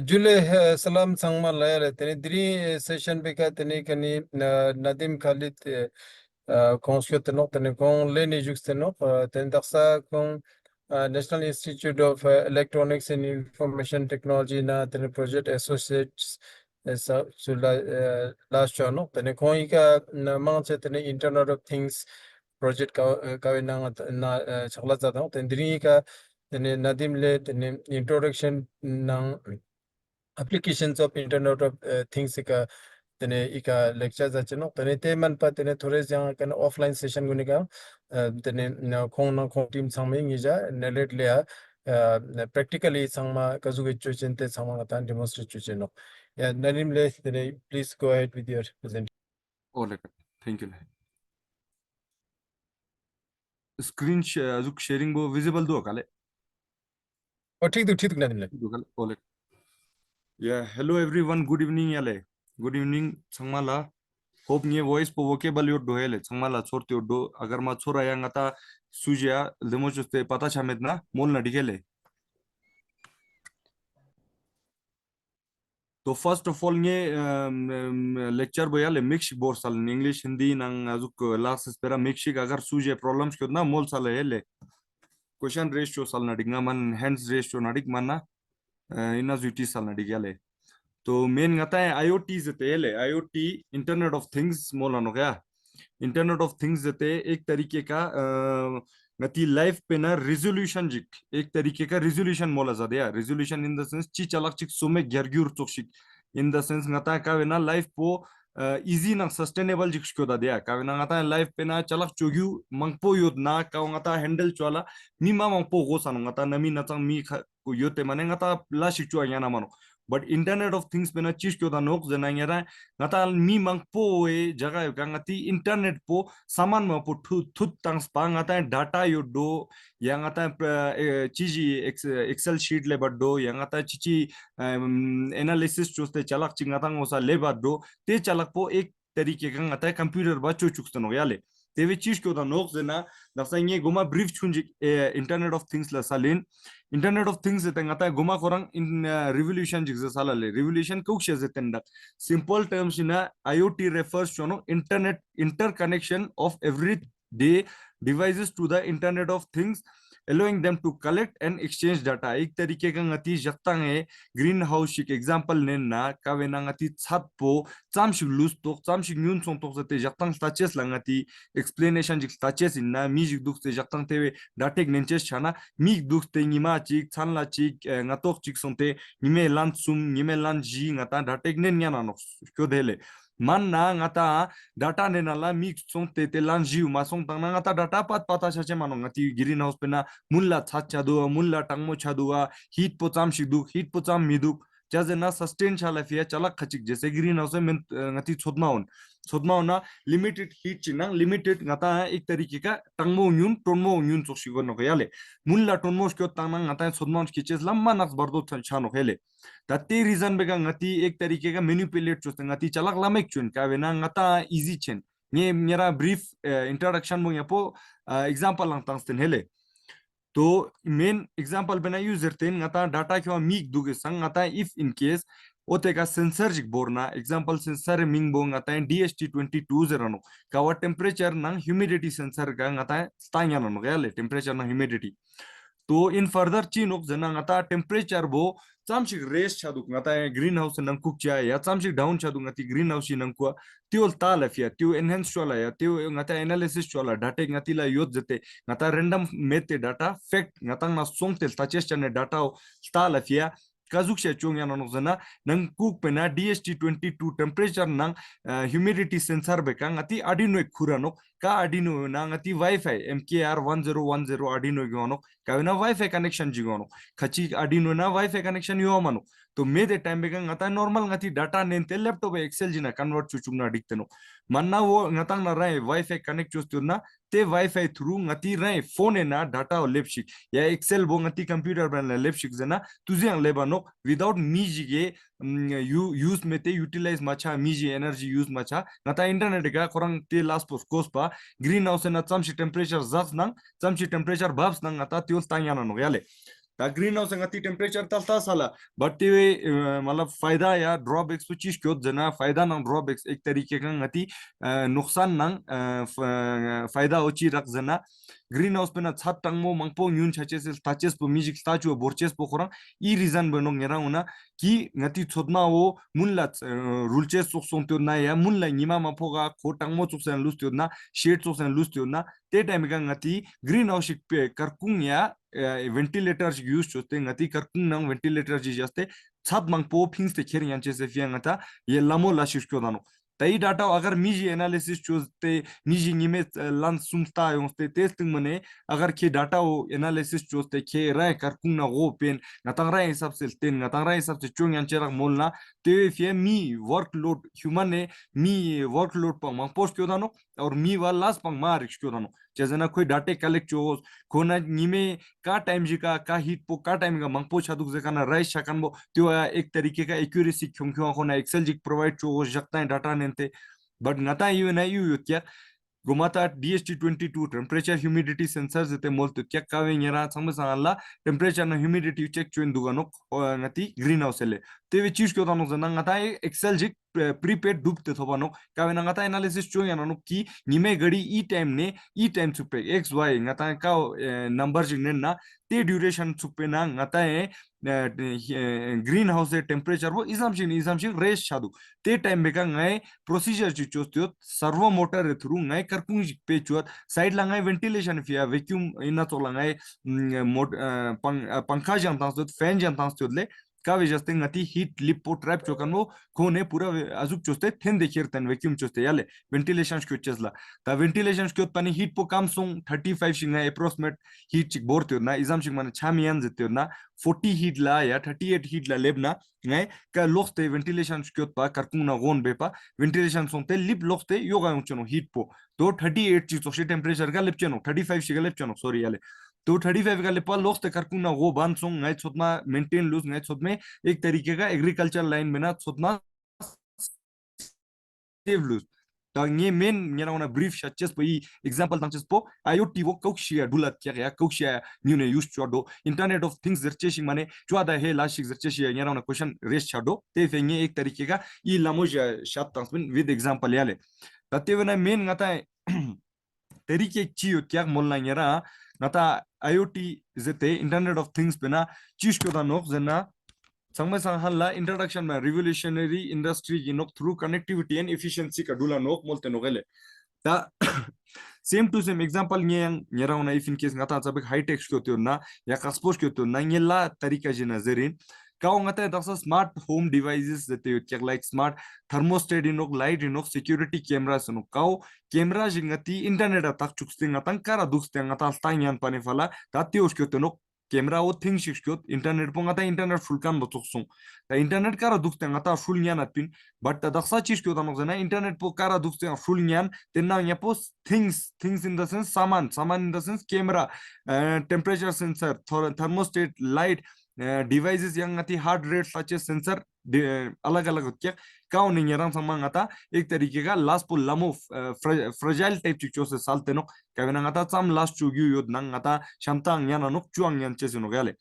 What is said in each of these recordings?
Jule salam sangma layale teni diri session beka teni kani Nadim Khalid konskyo tenok teni kong leni juks tenok teni daksa kong National Institute of Electronics and Information Technology na teni project associates last chano teni kong ika mangche teni Internet of Things project kawe na chakla zata teni diri ika teni Nadim le teni introduction na applications of Internet of Things ka tene ika lecture za chino tene te man pa tene thore jang kan offline session guni ka tene khong team sangme ngi ja nelet le practically sangma kazu ge chuchen te sangma ta demonstrate chuchen no yeah narim le tene please go ahead with your presentation. All right, thank you. Screen sharing bo visible do kale Oh ठीक nadim le all right. Yeah, hello everyone, good evening yale. Good evening sangmala. Hope nye voice po vocable yo do hele sangmala chorte yo do agar ma chora yang ata suja demo chuste pata chamet na mol na digele. तो first of all ये lecture बोया ले mix bore साल English Hindi नंग अजुक last स्पेरा mix अगर सूजे problems क्यों ना मोल साल है ले क्वेश्चन रेशियो साल नडिंगा मन हैंड्स रेशियो नडिग मना इना जुटी साल नडिगा ले तो मेन गता है आईओटी जते ले आईओटी इंटरनेट ऑफ थिंग्स मोल नो क्या इंटरनेट ऑफ थिंग्स जते एक तरीके का गति लाइफ पे ना रिजोल्यूशन जिक एक तरीके का रिजोल्यूशन मोला जादे रिजोल्यूशन इन द सेंस ची चलक चिक सुमे ग्यारग्यूर चोकशिक इन द सेंस गता का वेना लाइफ पो इजी ना सस्टेनेबल जिक स्क्यो दा दिया का वेना गता लाइफ पे ना चलक चोग्यू मंगपो योद ना का गता हैंडल चोला मी मा मंगपो गो सान गता नमी नचंग मी को योते माने गता ला शिचो याना मानो but internet of things पे ना चीज क्यों दा नोक जना यारा गता मी मंगपो ए जगह का गति इंटरनेट पो सामान में पो थुत तंग्स पा गता डाटा यो दो या गता चीज एक्सेल शीट ले बडो या गता चीची एनालिसिस चोस्ते चलक चिंगता ngosa ले बडो ते चलक पो एक तरीके का गता कंप्यूटर बा चो चुकतनो याले तेवे चीज क्यों दा नोक जना दसंगे गोमा ब्रीफ छुंजी इंटरनेट ऑफ थिंग्स ला सालिन इंटरनेट ऑफ थिंग्स ते ngata goma korang in revolution jigza salale revolution ko sheze tenda simple terms in iot refers to no internet interconnection of everyday devices to the internet of things allowing them to collect and exchange data एक तरीके का ngati jakta है green house shik example ने ना कावे ना ngati छत पो चामशिक लूज तो चामशिक न्यून सों तो ते jakta staches la ngati explanation jik staches in na music दुख ते jakta ते datek nenches chana mi दुख ते निमा चिक छानला चिक ngatok चिक सोंते निमे lan sum निमे lan ji ngata datek nen nya ना क्यों देले man na ngata data ne na la mix song te te lan jiu ma song tang na ngata data pat pata cha che mano ngati green house pe na mulla chat cha do mulla tangmo cha do heat po cham shi du heat po cham mi du cha je na sustain cha la fia chala khachik जैसे green house में ngati chodma na limited heat chinang limited ngata एक तरीके का tangmo nyun chok shi go no yale mulla tonmo skyo tang na ngata chodma ki ches lamma nas bardo cha no hele Tati reason bega ngati एक तरीके का manipulate चुस्ते ngati चलक Lamech चुन का vena ngata easy chen ये मेरा brief introduction मो यहाँ पो example lang tangsten hele तो main example बना user तेन ngata data क्यों मीक दुगे संग ngata if in case ओते का सेंसर जिक बोरना example सेंसर मिंग बो ngata DHT22 जरनो का वो temperature नंग humidity सेंसर का ngata स्टाइंग यानो गया temperature नंग humidity तो इन फर्दर चीनोक जना ngata temperature बो चामशिक रेस छादुक ngata ग्रीन हाउस नंग कुक चा या चामशिक डाउन छादुक ngati ग्रीन हाउस नंग को त्यो ताल फिया त्यो एनहांस चोला या त्यो ngata एनालिसिस चोला डाटा ngati ला योद जते ngata रैंडम मेते डाटा फैक्ट ngata ना सोंगते ताचेस चने डाटा ताल फिया kazuk she chung yana no zana nang cook pena DHT22 temperature nang humidity sensor beka ngati Arduino khurano ka Arduino na ngati Wi-Fi MKR1010 Arduino gono ka na Wi-Fi connection jigono khachi Arduino na Wi-Fi connection yo mano तो मे दे time बेगा ngata normal ngati data nente laptop excel jina convert chuchumna dikteno manna wo ngata na rai wifi connect chusturna te wifi through ngati rai phone na data lepshik ya excel bo ngati computer ban lepshik jana tuziang lebano without me jige use mete utilize macha miji energy use macha ngata internet ga korang te last post cost pa greenhouse na chamshi temperature zas nang chamshi temperature babs nang ngata tiol tanyana no yale ता green house ngati temperature talta sala बट्टी वे मतलब फायदा या drawbacks तो चीज क्यों जना फायदा ना ड्रॉबैक्स एक तरीके का ngati नुकसान ना फायदा ओची रख जना ग्रीन हाउस पे ना छत टंगमो मंगपो न्यून छचेस ताचेस पो म्यूजिक स्टाचू बोरचेस पो खोरा ई रीजन बनो ngira una कि ngati छोदमा वो मुनला रुलचेस सोक्सों ना या मुनला निमा मपोगा खो टंगमो सोक्सन लुस्त्यो ना शेड सोक्सन लुस्त्यो ना ते टाइम का ngati ग्रीन हाउस पे करकुंग या वेंटिलेटर यूज होते ngati karkung nang ventilator ji jaste छत मंग पो फिंस ते खेर यांचे से फिया ngata ये लामो लाशिश क्यों दानो तई डाटा अगर मिजी एनालिसिस चोजते मिजी निमे लन सुमता योंस्ते टेस्टिंग मने अगर के डाटा वो एनालिसिस चोजते के राय करकुंग ना गो पेन ngata राय हिसाब से तेन ngata राय हिसाब से चोंग यांचे रख मोलना ते फिया मी वर्कलोड ह्यूमन ने मी वर्कलोड पर मंग पोस्ट क्यों दानो और मी वालास पंग मारिक्स क्यों दानो जैसे कोई डाटे कलेक्ट चोज कोना निमे का टाइम जी का हिट पो का टाइम का मंगपो छादुक जे kana राइस शकन बो त्यो एक तरीके का एक्यूरेसी क्यों क्यों होना एक्सेल जी प्रोवाइड चो जगता है डाटा नेते बट नता यू ना यू क्या गुमाता DHT22 टेम्परेचर ह्यूमिडिटी सेंसर जते मोलतो क्या कावे यरा समझाला टेम्परेचर ना ह्यूमिडिटी चेक चोइन दुगानो ngati ग्रीन हाउस ले ते चीज क्यों दानो जना ngata एक्सेल जी प्रीपेड डूबते थोबानो कावे ना ngata एनालिसिस चो यानो की निमे गड़ी ई टाइम ने ई टाइम सुपे एक्स वाई ngata का नंबर जिने ना ते ड्यूरेशन सुपे ना ngata ग्रीन हाउस टेम्परेचर वो इजम्पशन रेस छादू ते टाइम में का ngai प्रोसीजर जी चोस्तियो सर्वो मोटर थ्रू ngai करकुंग पे चुत साइड लंगाई वेंटिलेशन फिया वैक्यूम इना तो लंगाई पंखा जानता फैन जानता ले का वजह ngati heat lipo trap chokano kone pura azuk choste then dekhir tan vacuum choste yale ventilation skyo chesla ta ventilation skyo pani heat po kam song 35 shinga approximate heat chik bor tyo na exam shing man chamian zetyo na 40 heat la ya 38 heat la lebna ngai ka loxte ventilation skyo pa karkung na gon be pa ventilation song te lip loxte yoga unchono heat po to 38 chi so temperature ga lepcheno 35 shiga lepcheno sorry yale तो 35 का लेपा लोग ते करकू ना वो बांध सोंग ngai छोटमा maintain लूज ngai छोट में एक तरीके का एग्रीकल्चर लाइन में ना छोटमा सेव लूज तो ये मेन ये ना ब्रीफ शचेस पे एग्जांपल तंचेस पो IoT वो कोक्शिया डुलत क्या या कोक्शिया न्यू ने यूज चोडो इंटरनेट ऑफ थिंग्स जर्चेशी माने चुआदा है लाशिक जर्चेशी ये ना क्वेश्चन रेस छाडो ते फेंगे एक तरीके का ई लामोज शात तंसबिन विद एग्जांपल याले तते वना मेन ngata तरीके चियो क्या मोलना येरा ngata IoT zete Internet of Things pena chish ko da nok zena sangma sanghala introduction ma revolutionary industry ginok through connectivity and efficiency ka dula nok molte nogele ta same to same example nyang nyara una if in case ngata sabek high tech ko to na ya kaspos ko to na nyela tarika jina zerin kao ngata daksa smart home devices zete yot like smart thermostat inok light inok security cameras no kao camera jingati internet atak chukste ngatan kara dukste ngata tanyan pani fala tati uskyo to no camera o thing shikyo internet po ngata internet full kan bo tuksung ta internet kara dukste ngata full nyan atpin but daksa chish kyo tanok zena internet po kara dukste full nyan tenna nyapo things in the sense saman in the sense camera temperature sensor thermostat light devices yang ngati heart rate such as sensor अलग अलग क्या cow नहीं यार समंग आता एक तरीके का last पो लमो फ्रेजाइल टाइप चिचो से सालते नो कभी ना आता सम लास्ट चुगियो योद नंग आता शंतांग याना नो चुआंग यान चेसे नो गले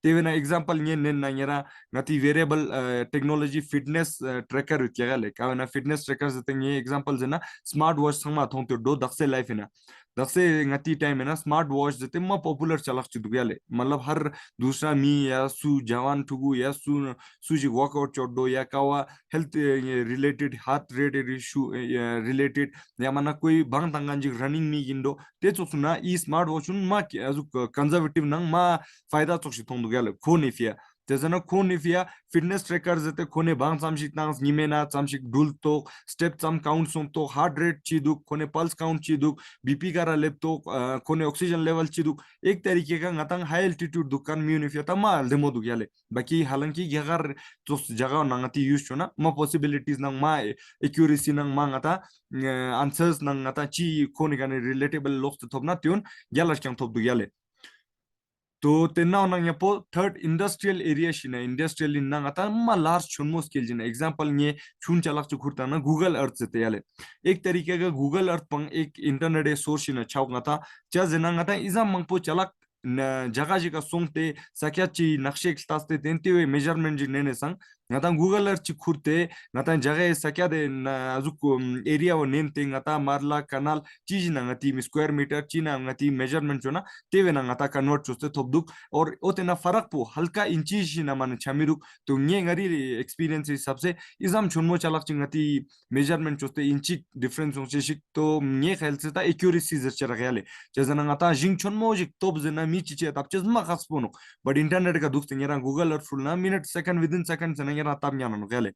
तेवेना एग्जांपल ये नेन ना यारा ngati wearable technology fitness tracker ut gale kavena fitness tracker zete ये एग्जांपल जना स्मार्ट वॉच संगमा थों तो दो दक्से लाइफ है ना दक्से ngati टाइम है ना स्मार्ट वॉच जते म पॉपुलर चलक चुद गले मतलब हर दूसरा मी या सु जवान ठुगु या सुजी वर्कआउट चोडो या कावा health related heart rate issue related या मना कोई भंग तंगांजी रनिंग मी गिंडो ते चोसुना ई स्मार्ट वॉच मा अजु कंजर्वेटिव नंग मा फायदा चोक्सी थों गले खोनिफिया तेजना खोनिफिया फिटनेस ट्रैकर जते खोने बांग सामशिक नांस निमेना सामशिक डुल तो स्टेप सम काउंट सों तो हार्ट रेट चिदु खोने पल्स काउंट चिदु बीपी करा लेप तो खोने ऑक्सीजन लेवल चिदु एक तरीके का ngатang हाई एल्टीट्यूड दुकान म्यूनिफिया तमा देमो दु गयाले बाकी हालांकि गगर तो जगह नंगति यूज छोना म पॉसिबिलिटीज नंग मा एक्यूरेसी नंग मा ngata आंसर्स नंग ngata ची खोने गाने रिलेटेबल लोक्स थोबना त्योन गयालस क्यांग थोब दु गयाले तो तेना ओना यापो थर्ड इंडस्ट्रियल एरिया शिना इंडस्ट्रियल इन्ना ngata ma large chunmo scale jina example nye chun chalak chukurta na Google Earth जते याले एक तरीके का गूगल अर्थ पंग एक इंटरनेट सोर्स शिना छाव ngata चा जना ngata इजा मंगपो चलक जगह जगह सोंगते sakyachi nakshe taste tente measurement jine sang ngata google earth chi khurte ngata jagah sakya de azuk area wo nente ngata marla canal चीज ना ngati स्क्वायर मीटर चीना ngati मेजरमेंट जो ना तेवे ना ngata कन्वर्ट चोस्ते थोबदुक और ओते ना फरक पो हल्का इंची शी ना मान छमिरुक तो न्ये ngari एक्सपीरियंस सबसे इजाम छुनमो चलक ngati मेजरमेंट चोस्ते इंची डिफरेंस होचे शिक तो न्ये ख्याल से ता एक्यूरेसी जचरा गयाले जजना ngata jing छुनमो जिक तोब जना मी चिचे तब चेज मा खास पोनो बट इंटरनेट का दुख तेरा गूगल अर्थ फुल ना minute second with in second से ना तब न्या नो गयाले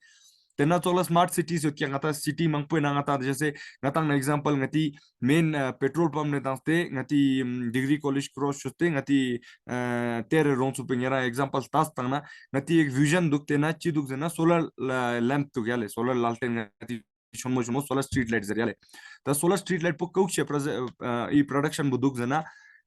तेना चोला स्मार्ट सिटीज होती ngata सिटी मंगपे ना ngata जैसे ngata ना example ngati main petrol pump ने दास्ते ngati डिग्री कॉलेज क्रॉस होते ngati तेरे रोन सुpe ngera एग्जांपल तास तंगना ngati एक विजन दुखते ना ची दुख ना सोलर लैंप तो गयाले सोलर लालटेन ngati Shomo Shomo solar street light जरियाले ता सोलर स्ट्रीट लाइट पो कौचे ई प्रोडक्शन बुदुक जना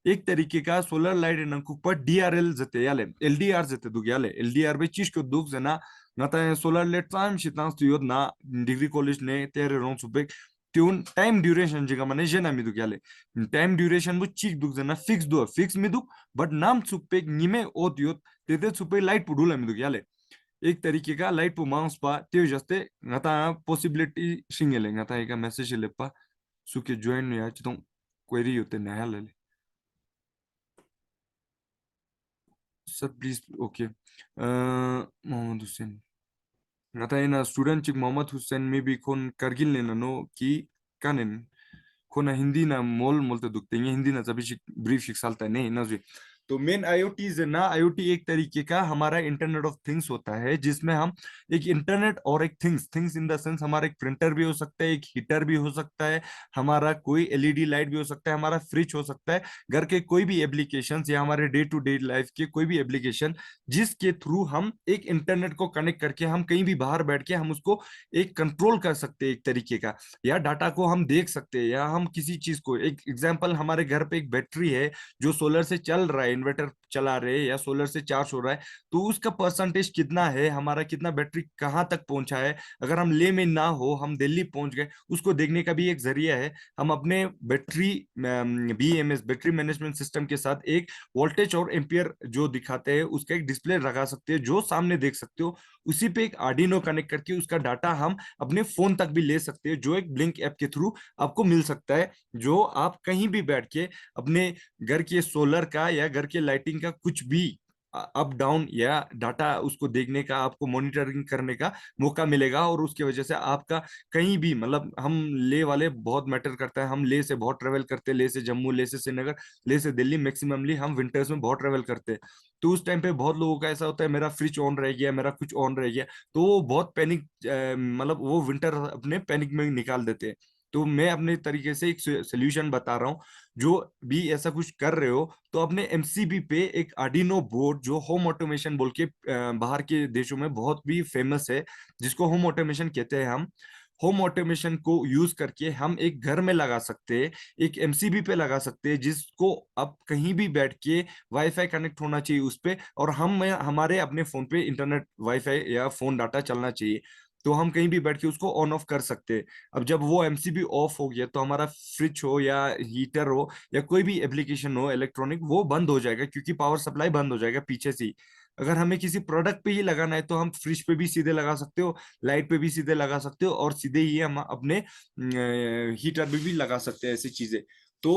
एक तरीके का सोलर लाइट नंकु पर डीआरएल जते याले एलडीआर जते दुग याले एलडीआर बे चीज को दुग जना ngata solar light time shitans tu yod na degree college ne tere ron subek tune time duration jiga mane jena mi duk yale time duration bu chik duk jana fix mi duk but nam supek nime od yod tede supek light pudula mi duk yale एक तरीके का light पु mouse पा ते जस्ते ngata possibility singele ngata eka message le pa suke join ya chitong query yote na yale sir please okay Mohammed Hussein ngata ina student chik Mohammed Hussein maybe kon kargil ne no ki kanen kona hindi na mol molte dukte hindi na zabi brief shik salta नहीं ना जी तो main IoT है ना IoT एक तरीके का हमारा internet of things होता है जिसमें हम एक इंटरनेट और एक थिंग्स इन द सेंस हमारा एक प्रिंटर भी हो सकता है एक हीटर भी हो सकता है हमारा कोई एलईडी लाइट भी हो सकता है हमारा फ्रिज हो सकता है घर के कोई भी एप्लीकेशन या हमारे डे टू डे लाइफ के कोई भी एप्लीकेशन जिसके थ्रू हम एक इंटरनेट को कनेक्ट करके हम कहीं भी बाहर बैठ के हम उसको एक कंट्रोल कर सकते हैं एक तरीके का या डाटा को हम देख सकते हैं या हम किसी चीज को एक एग्जांपल हमारे घर पे एक बैटरी है जो सोलर से चल रहा है इन्वर्टर चला रहे या सोलर से चार्ज हो रहा है तो उसका परसेंटेज कितना है हमारा कितना बैटरी कहाँ तक पहुंचा है अगर हम ले में ना हो हम दिल्ली पहुंच गए उसको देखने का भी एक जरिया है हम अपने battery BMS battery management system के साथ एक वोल्टेज और एम्पियर जो दिखाते हैं उसका एक डिस्प्ले लगा सकते हैं जो सामने देख सकते हो उसी पे एक आर्डिनो कनेक्ट करके उसका डाटा हम अपने फोन तक भी ले सकते हैं जो एक ब्लिंक ऐप के थ्रू आपको मिल सकता है जो आप कहीं भी बैठ के अपने घर के सोलर का या घर के लाइटिंग का कुछ भी अप डाउन या डाटा उसको देखने का आपको मॉनिटरिंग करने का मौका मिलेगा और उसकी वजह से आपका कहीं भी मतलब हम ले वाले बहुत मैटर करता है हम ले से बहुत ट्रेवल करते हैं ले से जम्मू ले से श्रीनगर ले से दिल्ली मैक्सिममली हम विंटर्स में बहुत ट्रेवल करते हैं तो उस टाइम पे बहुत लोगों का ऐसा होता है मेरा फ्रिज ऑन रह गया मेरा कुछ ऑन रह गया तो वो बहुत पैनिक मतलब वो विंटर अपने पैनिक में निकाल देते हैं तो मैं अपने तरीके से एक सोल्यूशन बता रहा हूँ जो भी ऐसा कुछ कर रहे हो तो अपने एमसीबी पे एक आर्डिनो बोर्ड जो होम ऑटोमेशन बोल के बाहर के देशों में बहुत भी फेमस है जिसको होम ऑटोमेशन कहते हैं हम होम ऑटोमेशन को यूज करके हम एक घर में लगा सकते हैं एक एमसीबी पे लगा सकते हैं जिसको अब कहीं भी बैठ के वाईफाई कनेक्ट होना चाहिए उस पे और हम हमारे अपने फोन पे इंटरनेट वाईफाई या फोन डाटा चलना चाहिए तो हम कहीं भी बैठ के उसको ऑन ऑफ कर सकते हैं अब जब वो एमसीबी ऑफ हो गया तो हमारा फ्रिज हो या हीटर हो या कोई भी एप्लीकेशन हो इलेक्ट्रॉनिक वो बंद हो जाएगा क्योंकि पावर सप्लाई बंद हो जाएगा पीछे से ही अगर हमें किसी प्रोडक्ट पे ही लगाना है तो हम फ्रिज पे भी सीधे लगा सकते हो लाइट पे भी सीधे लगा सकते हो और सीधे ही हम अपने हीटर पे भी लगा सकते हैं ऐसी चीजें तो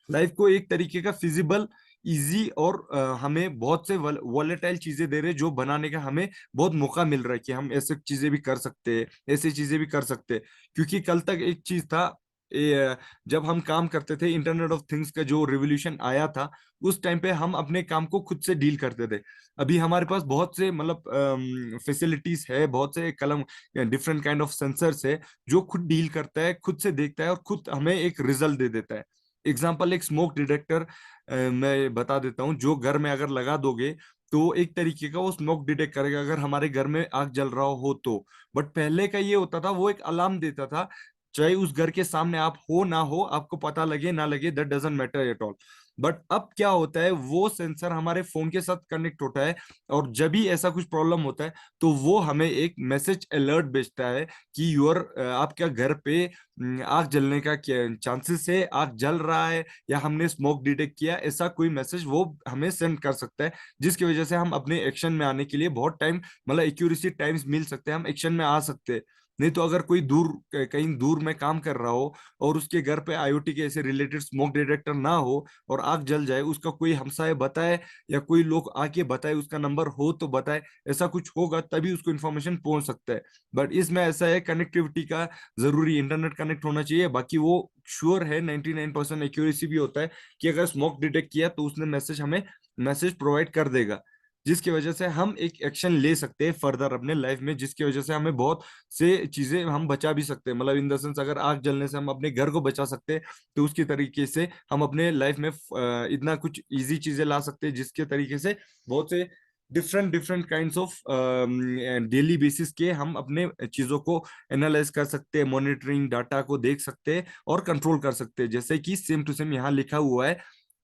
लाइफ को एक तरीके का फिजिबल इजी और हमें बहुत से वॉलेटाइल चीजें दे रहे जो बनाने का हमें बहुत मौका मिल रहा है कि हम ऐसे चीजें भी कर सकते हैं ऐसी चीजें भी कर सकते हैं क्योंकि कल तक एक चीज था जब हम काम करते थे इंटरनेट ऑफ थिंग्स का जो रिवोल्यूशन आया था उस टाइम पे हम अपने काम को खुद से डील करते थे अभी हमारे पास बहुत से मतलब फैसिलिटीज है बहुत से कलम डिफरेंट काइंड ऑफ सेंसर्स है जो खुद डील करता है खुद से देखता है और खुद हमें एक रिजल्ट दे देता है एग्जाम्पल एक स्मोक डिटेक्टर मैं बता देता हूँ जो घर में अगर लगा दोगे तो एक तरीके का वो स्मोक डिटेक्ट करेगा अगर हमारे घर में आग जल रहा हो तो बट पहले का ये होता था वो एक अलार्म देता था चाहे उस घर के सामने आप हो ना हो आपको पता लगे ना लगे that doesn't matter at all but अब क्या होता है, वो सेंसर हमारे फोन के साथ कनेक्ट होता है, और जब भी ऐसा कुछ प्रॉब्लम होता है तो वो हमें एक मैसेज अलर्ट भेजता है कि योर आपका घर पे आग जलने का क्या चांसेस है, आग जल रहा है, या हमने स्मोक डिटेक्ट किया, ऐसा कोई मैसेज वो हमें सेंड कर सकता है, जिसकी वजह से हम अपने एक्शन में आने के लिए बहुत टाइम, मतलब एक्यूरेसी टाइम्स मिल सकते हैं, हम एक्शन में आ सकते हैं। नहीं तो अगर कोई दूर कहीं दूर में काम कर रहा हो और उसके घर पे आईओटी के ऐसे रिलेटेड स्मोक डिटेक्टर ना हो और आग जल जाए, उसका कोई हमसाय बताए या कोई लोग आके बताए, उसका नंबर हो तो बताए, ऐसा कुछ होगा तभी उसको इन्फॉर्मेशन पहुंच सकता है। बट इसमें ऐसा है, कनेक्टिविटी का जरूरी इंटरनेट कनेक्ट होना चाहिए, बाकी वो श्योर है 99% एक्यूरेसी भी होता है कि अगर स्मोक डिटेक्ट किया तो उसने मैसेज हमें मैसेज प्रोवाइड कर देगा, जिसकी वजह से हम एक एक्शन ले सकते हैं फर्दर अपने लाइफ में, जिसकी वजह से हमें बहुत से चीजें हम बचा भी सकते हैं, मतलब इन द सेंस अगर आग जलने से हम अपने घर को बचा सकते हैं, तो उसकी तरीके से हम अपने लाइफ में इतना कुछ इजी चीजें ला सकते हैं, जिसके तरीके से बहुत से different different kinds of daily basis के हम अपने चीजों को एनालाइज कर सकते हैं, मॉनिटरिंग डाटा को देख सकते हैं और कंट्रोल कर सकते हैं, जैसे कि सेम टू सेम यहाँ लिखा हुआ है,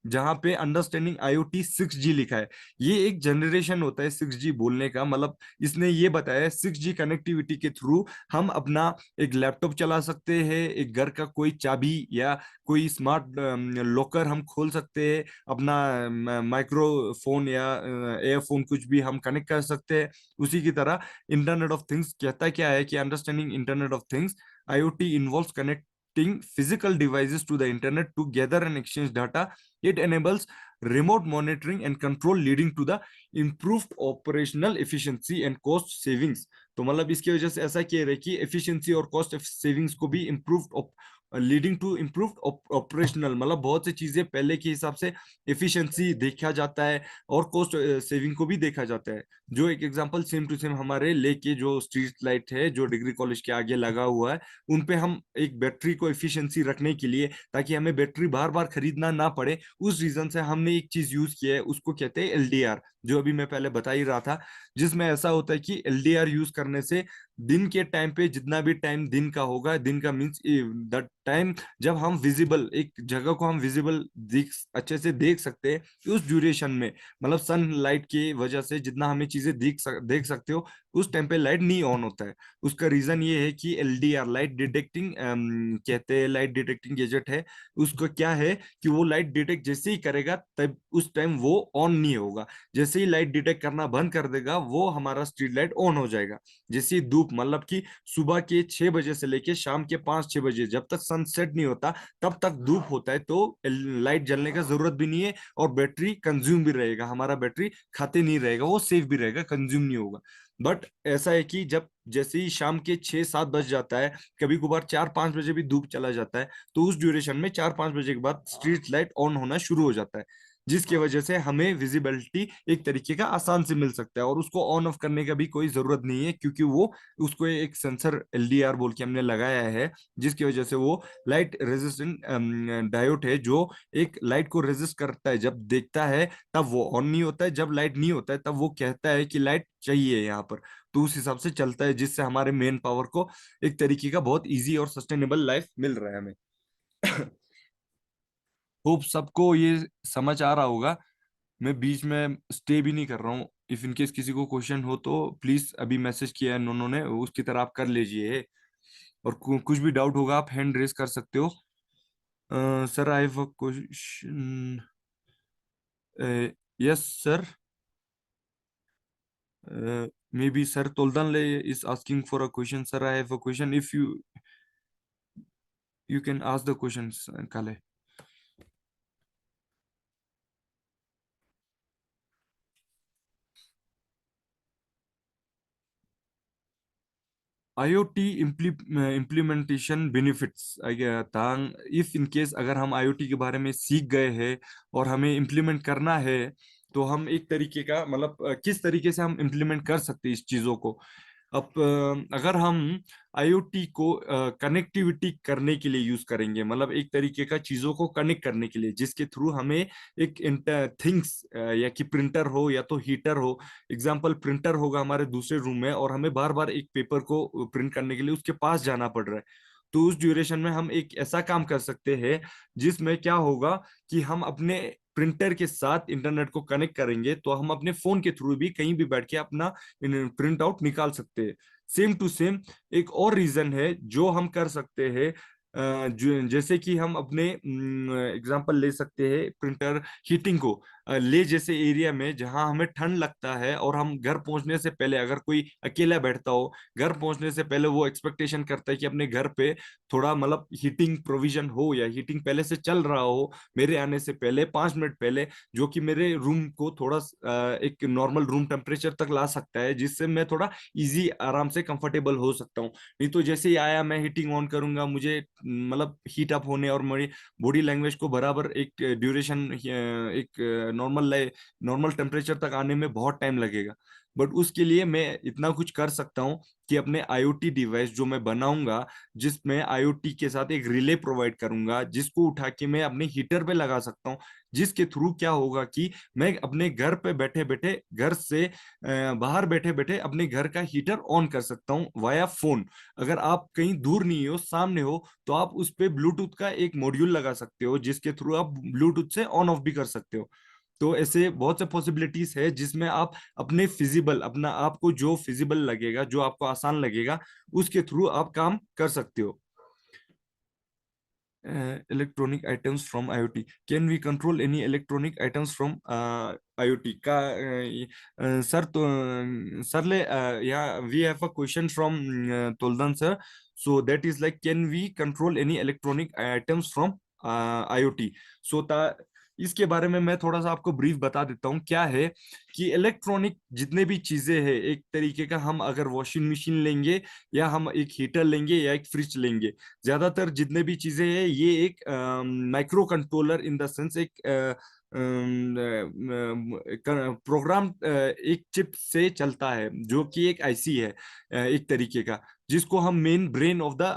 जहां पे अंडरस्टैंडिंग आईओटी 6G लिखा है। ये एक जनरेशन होता है 6G बोलने का, मतलब इसने ये बताया है 6G कनेक्टिविटी के थ्रू हम अपना एक लैपटॉप चला सकते हैं, एक घर का कोई चाबी या कोई स्मार्ट लॉकर हम खोल सकते हैं, अपना माइक्रोफोन या एयरफोन कुछ भी हम कनेक्ट कर सकते हैं। उसी की तरह इंटरनेट ऑफ थिंग्स कहता क्या है कि understanding internet of things IoT involves connecting physical devices to the internet to gather and exchange data. It enables remote monitoring and control, leading to the improved operational efficiency and cost savings. तो मतलब इसकी वजह से ऐसा कह रहे कि efficiency और कॉस्ट सेविंग्स को भी improve, leading to improved operational, मतलब बहुत सी चीजें पहले के हिसाब से एफिशिएंसी देखा जाता है और कॉस्ट सेविंग को भी देखा जाता है। जो एक एग्जांपल सेम टू सेम हमारे लेके जो स्ट्रीट लाइट है जो डिग्री कॉलेज के आगे लगा हुआ है, उन पे हम एक बैटरी को एफिशिएंसी रखने के लिए, ताकि हमें बैटरी बार बार खरीदना ना पड़े, उस रीजन से हमने एक चीज यूज किया है, उसको कहते हैं एलडीआर, जो अभी मैं पहले बता ही रहा था। जिसमें ऐसा होता है कि एलडीआर यूज करने से दिन के टाइम पे जितना भी टाइम दिन का होगा, दिन का मीन्स द टाइम जब हम विजिबल एक जगह को हम विजिबल देख अच्छे से देख सकते हैं, उस ड्यूरेशन में, मतलब सन लाइट की वजह से जितना हमें चीजें देख सकते हो, उस टाइम पे लाइट नहीं ऑन होता है। उसका रीजन ये है कि एलडीआर लाइट डिटेक्टिंग कहते हैं, लाइट डिटेक्टिंग गैजेट है। उसको क्या है कि वो लाइट डिटेक्ट जैसे ही करेगा तब उस टाइम वो ऑन नहीं होगा, जैसे ही लाइट डिटेक्ट करना बंद कर देगा वो हमारा स्ट्रीट लाइट ऑन हो जाएगा। जैसे ही धूप, मतलब कि सुबह के 6 बजे से लेके शाम के 5-6 बजे जब तक सनसेट नहीं होता तब तक धूप होता है, तो लाइट जलने का जरूरत भी नहीं है, और बैटरी कंज्यूम भी रहेगा, हमारा बैटरी खाते नहीं रहेगा, वो सेफ भी रहेगा, कंज्यूम नहीं होगा। बट ऐसा है कि जब जैसे ही शाम के 6-7 बज जाता है, कभी कभार 4-5 बजे भी धूप चला जाता है, तो उस ड्यूरेशन में 4-5 बजे के बाद स्ट्रीट लाइट ऑन होना शुरू हो जाता है, जिसकी वजह से हमें विजिबिलिटी एक तरीके का आसान से मिल सकता है, और उसको ऑन ऑफ करने का भी कोई जरूरत नहीं है, क्योंकि वो उसको एक सेंसर एलडीआर बोल के हमने लगाया है, जिसकी वजह से वो लाइट रेजिस्टेंट डायोड है, जो एक लाइट को रेजिस्ट करता है, जब देखता है तब वो ऑन नहीं होता है, जब लाइट नहीं होता है तब वो कहता है कि लाइट चाहिए यहाँ पर, तो उस हिसाब से चलता है, जिससे हमारे मेन पावर को एक तरीके का बहुत इजी और सस्टेनेबल लाइफ मिल रहा है हमें। होप सबको ये समझ आ रहा होगा, मैं बीच में स्टे भी नहीं कर रहा हूँ। इफ इनकेस किसी को क्वेश्चन हो तो प्लीज, अभी मैसेज किया है उन्होंने, उसकी तरह आप कर लीजिए, और कुछ भी डाउट होगा आप हैंड रेज कर सकते हो। Sir I have a question. Yes sir, maybe sir तोल्दन is asking for a question. Sir, I have a question. If you can ask the questions, Kale. IoT implementation benefits, Thang if in case अगर हम IoT के बारे में सीख गए हैं और हमें इम्प्लीमेंट करना है, तो हम एक तरीके का मतलब किस तरीके से हम इम्प्लीमेंट कर सकते हैं इस चीजों को। अब अगर हम IoT को कनेक्टिविटी करने के लिए यूज करेंगे, मतलब एक तरीके का चीजों को कनेक्ट करने के लिए, जिसके थ्रू हमें एक थिंग्स या कि प्रिंटर हो या तो हीटर हो, एग्जाम्पल प्रिंटर होगा हमारे दूसरे रूम में और हमें बार बार एक पेपर को प्रिंट करने के लिए उसके पास जाना पड़ रहा है, तो उस ड्यूरेशन में हम एक ऐसा काम कर सकते हैं जिसमें क्या होगा कि हम अपने प्रिंटर के साथ इंटरनेट को कनेक्ट करेंगे तो हम अपने फोन के थ्रू भी कहीं भी बैठ के अपना प्रिंट आउट निकाल सकते हैं। सेम टू सेम एक और रीजन है जो हम कर सकते हैं, जैसे कि हम अपने एग्जांपल ले सकते हैं प्रिंटर हीटिंग को। ले जैसे एरिया में जहां हमें ठंड लगता है और हम घर पहुंचने से पहले, अगर कोई अकेला बैठता हो, घर पहुंचने से पहले वो एक्सपेक्टेशन करता है कि अपने घर पे थोड़ा मतलब हीटिंग प्रोविजन हो या हीटिंग पहले से चल रहा हो मेरे आने से पहले 5 मिनट पहले, जो कि मेरे रूम को थोड़ा एक नॉर्मल रूम टेम्परेचर तक ला सकता है, जिससे मैं थोड़ा इजी आराम से कंफर्टेबल हो सकता हूँ। नहीं तो जैसे ही आया मैं हीटिंग ऑन करूंगा, मुझे मतलब हीट अप होने और मेरी बॉडी लैंग्वेज को बराबर एक ड्यूरेशन, एक नॉर्मल टेम्परेचर तक आने में बहुत टाइम लगेगा। बट उसके लिए मैं इतना कुछ कर सकता हूँ कि अपने आईओटी डिवाइस जो मैं बनाऊंगा, जिसमें आईओटी के साथ एक रिले प्रोवाइड करूंगा, जिसको उठा के मैं अपने हीटर पे लगा सकता हूँ, जिसके थ्रू क्या होगा कि मैं अपने घर पे बैठे बैठे, घर से बाहर बैठे बैठे अपने घर का हीटर ऑन कर सकता हूँ वाया फोन। अगर आप कहीं दूर नहीं हो, सामने हो, तो आप उस पे ब्लूटूथ का एक मॉड्यूल लगा सकते हो, जिसके थ्रू आप ब्लूटूथ से ऑन ऑफ भी कर सकते हो। तो ऐसे बहुत से पॉसिबिलिटीज है जिसमें आप अपने फिजिबल, अपना आपको जो फिजिबल लगेगा, जो आपको आसान लगेगा, उसके थ्रू आप काम कर सकते हो। Electronic items from IoT, can we control any electronic items from IoT का? सर तो सरले, yeah, we have a question from Toldan sir. So that is like, can we control any electronic items from IoT? So इसके बारे में मैं थोड़ा सा आपको ब्रीफ बता देता हूँ। क्या है कि इलेक्ट्रॉनिक जितने भी चीजें हैं, एक तरीके का, हम अगर वॉशिंग मशीन लेंगे या हम एक हीटर लेंगे या एक फ्रिज लेंगे, ज्यादातर जितने भी चीजें हैं ये एक micro controller in the sense, एक प्रोग्राम, एक चिप से चलता है, जो कि एक आईसी है एक तरीके का, जिसको हम main brain of the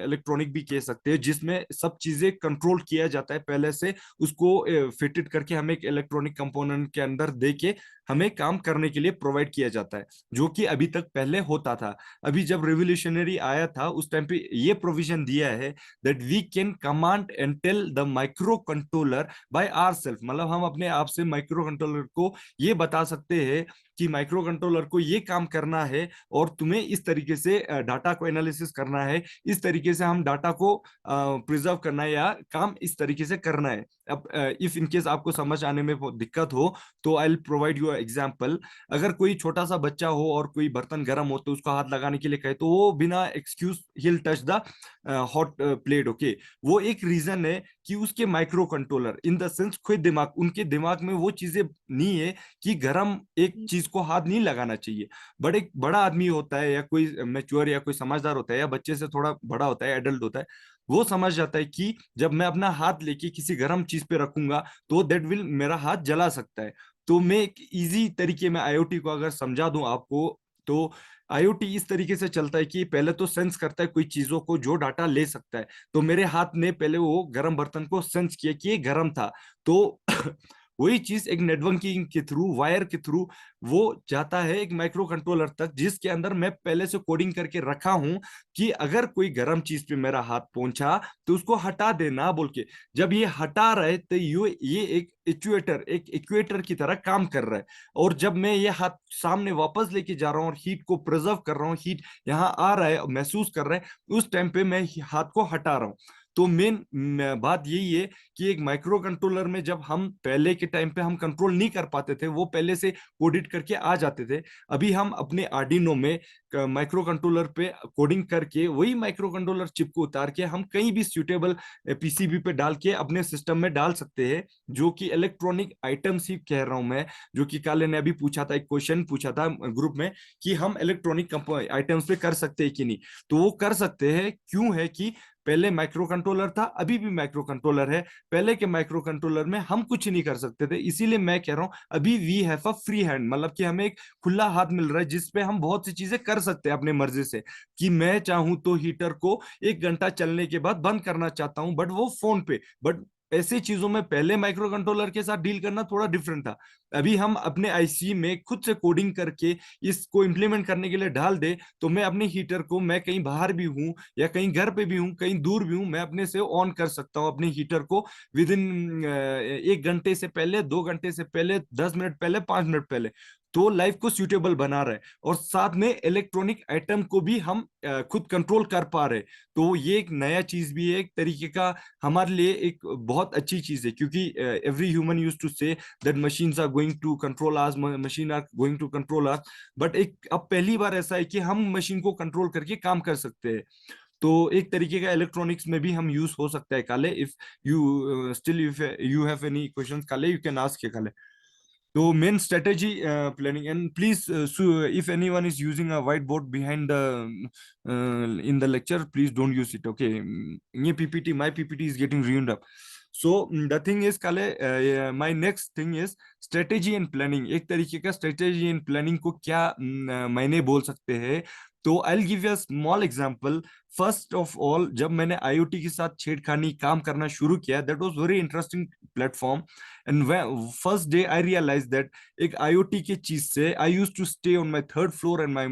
electronic भी कह सकते हैं, जिसमें सब चीजें कंट्रोल किया जाता है पहले से, उसको फिटेड करके हमें एक इलेक्ट्रॉनिक कंपोनेंट के अंदर दे के हमें काम करने के लिए प्रोवाइड किया जाता है, जो कि अभी तक पहले होता था। अभी जब रिवोल्यूशनरी आया था उस टाइम पे ये प्रोविजन दिया है that we can command and tell the microcontroller by our self, मतलब हम अपने आप से माइक्रो कंट्रोलर को ये बता सकते हैं कि माइक्रो कंट्रोलर को ये काम करना है और तुम्हें इस तरीके से डाटा को एनालिसिस करना है, इस तरीके से हम डाटा को प्रिजर्व करना है, या काम इस तरीके से करना है। अब इफ इनकेस आपको समझ आने में दिक्कत हो तो I will provide you example. अगर कोई छोटा सा बच्चा हो और कोई बर्तन गर्म हो तो उसको हाथ लगाने के लिए कहे, तो वो बिना excuse he will touch the hot plate, okay. वो एक रीजन है कि उसके micro controller in the sense खुद दिमाग, उनके दिमाग में वो चीजें नहीं है कि गर्म एक चीज को हाथ नहीं लगाना चाहिए। बट एक बड़ा आदमी होता है या कोई मैच्योर या कोई समझदार होता है या बच्चे से थोड़ा बड़ा होता है, एडल्ट होता है, वो समझ जाता है कि जब मैं अपना हाथ लेके किसी गर्म चीज पे रखूंगा तो दैट विल मेरा हाथ जला सकता है। तो मैं एक इजी तरीके में आईओटी को अगर समझा दूं आपको, तो आईओटी इस तरीके से चलता है कि पहले तो सेंस करता है कोई चीजों को जो डाटा ले सकता है। तो मेरे हाथ ने पहले वो गर्म बर्तन को सेंस किया कि ये गर्म था, तो वही चीज एक नेटवर्किंग के थ्रू, वायर के थ्रू वो जाता है एक माइक्रो कंट्रोलर तक, जिसके अंदर मैं पहले से कोडिंग करके रखा हूं कि अगर कोई गर्म चीज पे मेरा हाथ पहुंचा तो उसको हटा देना बोल के। जब ये हटा रहे तो ये एक एक्चुएटर, एक इक्वेटर की तरह काम कर रहा है। और जब मैं ये हाथ सामने वापस लेके जा रहा हूँ और हीट को प्रिजर्व कर रहा हूँ, हीट यहाँ आ रहा है, महसूस कर रहा है, उस टाइम पे मैं हाथ को हटा रहा हूँ। तो मेन बात यही है कि एक माइक्रो कंट्रोलर में जब हम पहले के टाइम पे हम कंट्रोल नहीं कर पाते थे, वो पहले से कोडिट करके आ जाते थे। अभी हम अपने आर्डिनो में माइक्रो कंट्रोलर पे कोडिंग करके वही माइक्रो कंट्रोलर चिप को उतार के हम कहीं भी सुटेबल पीसीबी पे डाल के अपने सिस्टम में डाल सकते हैं, जो कि इलेक्ट्रॉनिक आइटम्स ही कह रहा हूं मैं। जो कि काले ने अभी पूछा था, एक क्वेश्चन पूछा था ग्रुप में कि हम इलेक्ट्रॉनिक आइटम्स पे कर सकते हैं कि नहीं, तो वो कर सकते हैं। क्यों है कि पहले माइक्रो कंट्रोलर था, अभी भी माइक्रो कंट्रोलर है। पहले के माइक्रो कंट्रोलर में हम कुछ नहीं कर सकते थे, इसीलिए मैं कह रहा हूं अभी we have a free hand, मतलब कि हमें एक खुला हाथ मिल रहा है जिसपे हम बहुत सी चीजें कर सकते हैं अपने मर्जी से। कि मैं चाहूं तो हीटर को 1 घंटा चलने के बाद बंद करना चाहता हूं, बट वो फोन पे, बट ऐसी चीजों में पहले माइक्रो कंट्रोलर के साथ डील करना थोड़ा डिफरेंट था। अभी हम अपने आईसी में खुद से कोडिंग करके इसको इम्प्लीमेंट करने के लिए डाल दे, तो मैं अपने हीटर को, मैं कहीं बाहर भी हूँ या कहीं घर पे भी हूँ, कहीं दूर भी हूँ, मैं अपने से ऑन कर सकता हूँ अपने हीटर को विद इन 1 घंटे से पहले, 2 घंटे से पहले, 10 मिनट पहले, 5 मिनट पहले। तो लाइफ को सूटेबल बना रहा है, और साथ में इलेक्ट्रॉनिक आइटम को भी हम खुद कंट्रोल कर पा रहे हैं। तो ये एक नया चीज भी है, एक तरीके का हमारे लिए एक बहुत अच्छी चीज है, क्योंकि every human use to say that machines are going to control us, machine are going to control us, but एक अब पहली बार ऐसा है कि हम मशीन को कंट्रोल करके काम कर सकते हैं। तो एक तरीके का इलेक्ट्रॉनिक्स में भी हम यूज हो सकता है काले। If you still if you have any questions काले, यू कैन आस्क काले। So main strategy planning, and please, so if anyone is using a whiteboard behind the in the lecture, please don't use it. Okay, ये PPT, my PPT is getting ruined up. So the thing is, Kale, my next thing is strategy and planning. एक तरीके का strategy and planning को क्या मायने बोल सकते हैं? तो I'll give you a small example. First of all, जब मैंने आईओटी के साथ छेड़खानी काम करना शुरू किया, that was very interesting platform. And first day I realise that एक आईओटी की चीज से I use to stay on my third floor, and my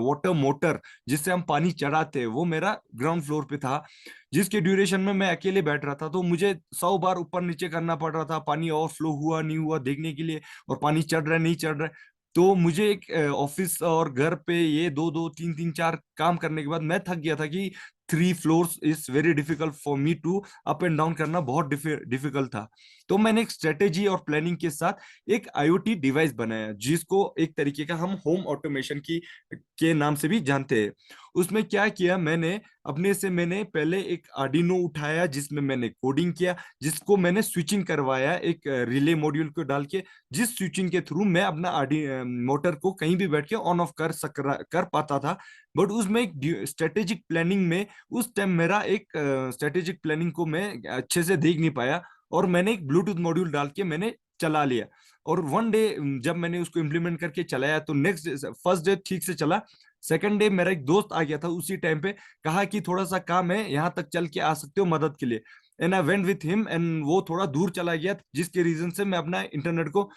water motor जिससे हम पानी चढ़ाते हैं वो मेरा ग्राउंड फ्लोर पे था, जिसके ड्यूरेशन में मैं अकेले बैठ रहा था। तो मुझे 100 बार ऊपर नीचे करना पड़ रहा था, पानी ओवरफ्लो हुआ नहीं हुआ देखने के लिए, और पानी चढ़ रहा है नहीं चढ़ रहा है। तो मुझे एक ऑफिस और घर पे ये दो दो तीन तीन चार काम करने के बाद मैं थक गया था कि 3 floors is very difficult for me to up and down करना, बहुत डिफिकल्ट था। तो मैंने एक स्ट्रेटेजी और प्लानिंग के साथ एक आईओटी डिवाइस बनाया, जिसको एक तरीके का हम होम ऑटोमेशन की के नाम से भी जानते हैं। उसमें क्या किया मैंने, अपने से मैंने पहले एक आर्डिनो उठाया जिसमें मैंने कोडिंग किया, जिसको मैंने स्विचिंग करवाया एक रिले मॉड्यूल को डाल के, जिस स्विचिंग के थ्रू मैं अपना आर्डी मोटर को कहीं भी बैठ के ऑन ऑफ कर पाता था। बट उसमें एक स्ट्रेटेजिक प्लानिंग में उस टाइम मेरा एक स्ट्रेटेजिक प्लानिंग को मैं अच्छे से देख नहीं पाया, और मैंने एक ब्लूटूथ मॉड्यूल डाल के मैंने चला लिया। और वन डे जब मैंने उसको इम्प्लीमेंट करके चलाया तो नेक्स्ट फर्स्ट डे ठीक से चला। सेकंड डे मेरा एक दोस्त आ गया था उसी टाइम पे, कहा कि थोड़ा सा काम है, यहाँ तक चल के आ सकते हो मदद के लिए। And I went with him, and वो थोड़ा दूर चला गया, जिसके रीजन से मैं अपना इंटरनेट को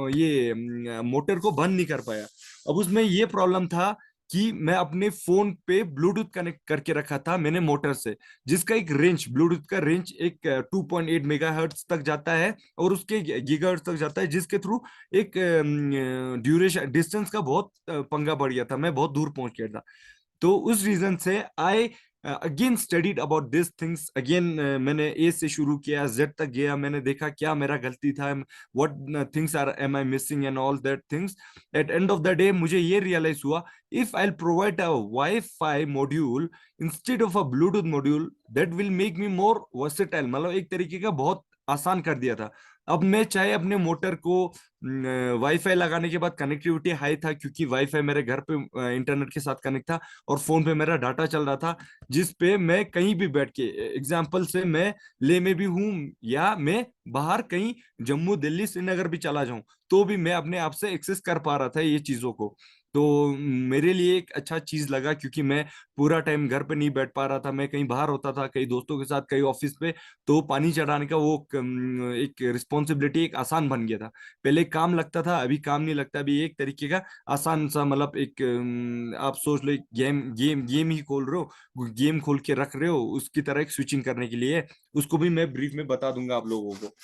ये मोटर को बंद नहीं कर पाया। अब उसमें ये प्रॉब्लम था कि मैं अपने फोन पे ब्लूटूथ कनेक्ट करके रखा था मैंने मोटर से, जिसका एक रेंज, ब्लूटूथ का रेंज एक 2.8 मेगाहर्ट्ज तक जाता है, और उसके गीगाहर्ट्ज तक जाता है, जिसके थ्रू एक ड्यूरेशन डिस्टेंस का बहुत पंगा बढ़ गया था, मैं बहुत दूर पहुंच गया था। तो उस रीजन से I again studied about this things again. मैंने ए से शुरू किया, जेड तक गया, मैंने देखा क्या मेरा गलती था, what things are am I missing and all that things. At end of the day मुझे ये रियलाइज हुआ, if I provide a wifi module instead of a Bluetooth module, that will make me more versatile, मतलब एक तरीके का बहुत आसान कर दिया था। अब मैं चाहे अपने मोटर को वाईफाई लगाने के बाद, कनेक्टिविटी हाई था क्योंकि वाईफाई मेरे घर पे इंटरनेट के साथ कनेक्ट था, और फोन पे मेरा डाटा चल रहा था, जिस पे मैं कहीं भी बैठ के, एग्जाम्पल से मैं ले में भी हूँ या मैं बाहर कहीं जम्मू दिल्ली श्रीनगर भी चला जाऊं, तो भी मैं अपने आप से एक्सेस कर पा रहा था ये चीजों को। तो मेरे लिए एक अच्छा चीज लगा, क्योंकि मैं पूरा टाइम घर पे नहीं बैठ पा रहा था, मैं कहीं बाहर होता था, कहीं दोस्तों के साथ, कहीं ऑफिस पे। तो पानी चढ़ाने का वो एक रिस्पॉन्सिबिलिटी एक आसान बन गया था। पहले काम लगता था, अभी काम नहीं लगता, अभी एक तरीके का आसान सा, मतलब एक आप सोच लो, गेम गेम गेम ही खोल रहे हो, गेम खोल के रख रहे हो, उसकी तरह एक स्विचिंग करने के लिए। उसको भी मैं ब्रीफ में बता दूंगा आप लोगों को।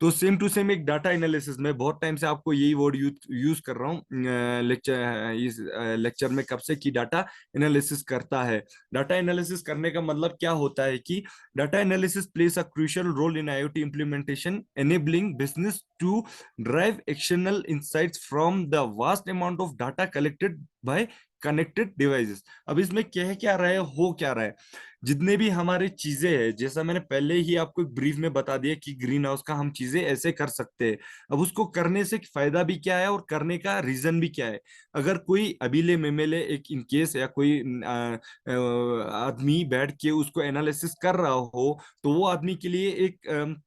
तो सेम टू सेम एक डाटा एनालिसिस, में बहुत टाइम से आपको यही वर्ड यूज कर रहा हूँ लेक्चर, इस लेक्चर में कब से, कि डाटा एनालिसिस करता है। डाटा एनालिसिस करने का मतलब क्या होता है कि data analysis plays a crucial role in IoT implementation, enabling business to drive actionable insights from the vast amount of data collected by connected devices. अब इसमें कह क्या रहा है, हो क्या रहा है, जितने भी हमारे चीजें हैं, जैसा मैंने पहले ही आपको एक ब्रीफ में बता दिया कि ग्रीन हाउस का हम चीजें ऐसे कर सकते हैं। अब उसको करने से फायदा भी क्या है और करने का रीजन भी क्या है। अगर कोई अबीले मेमेले एक इन केस, या कोई आदमी बैठ के उसको एनालिसिस कर रहा हो, तो वो आदमी के लिए एक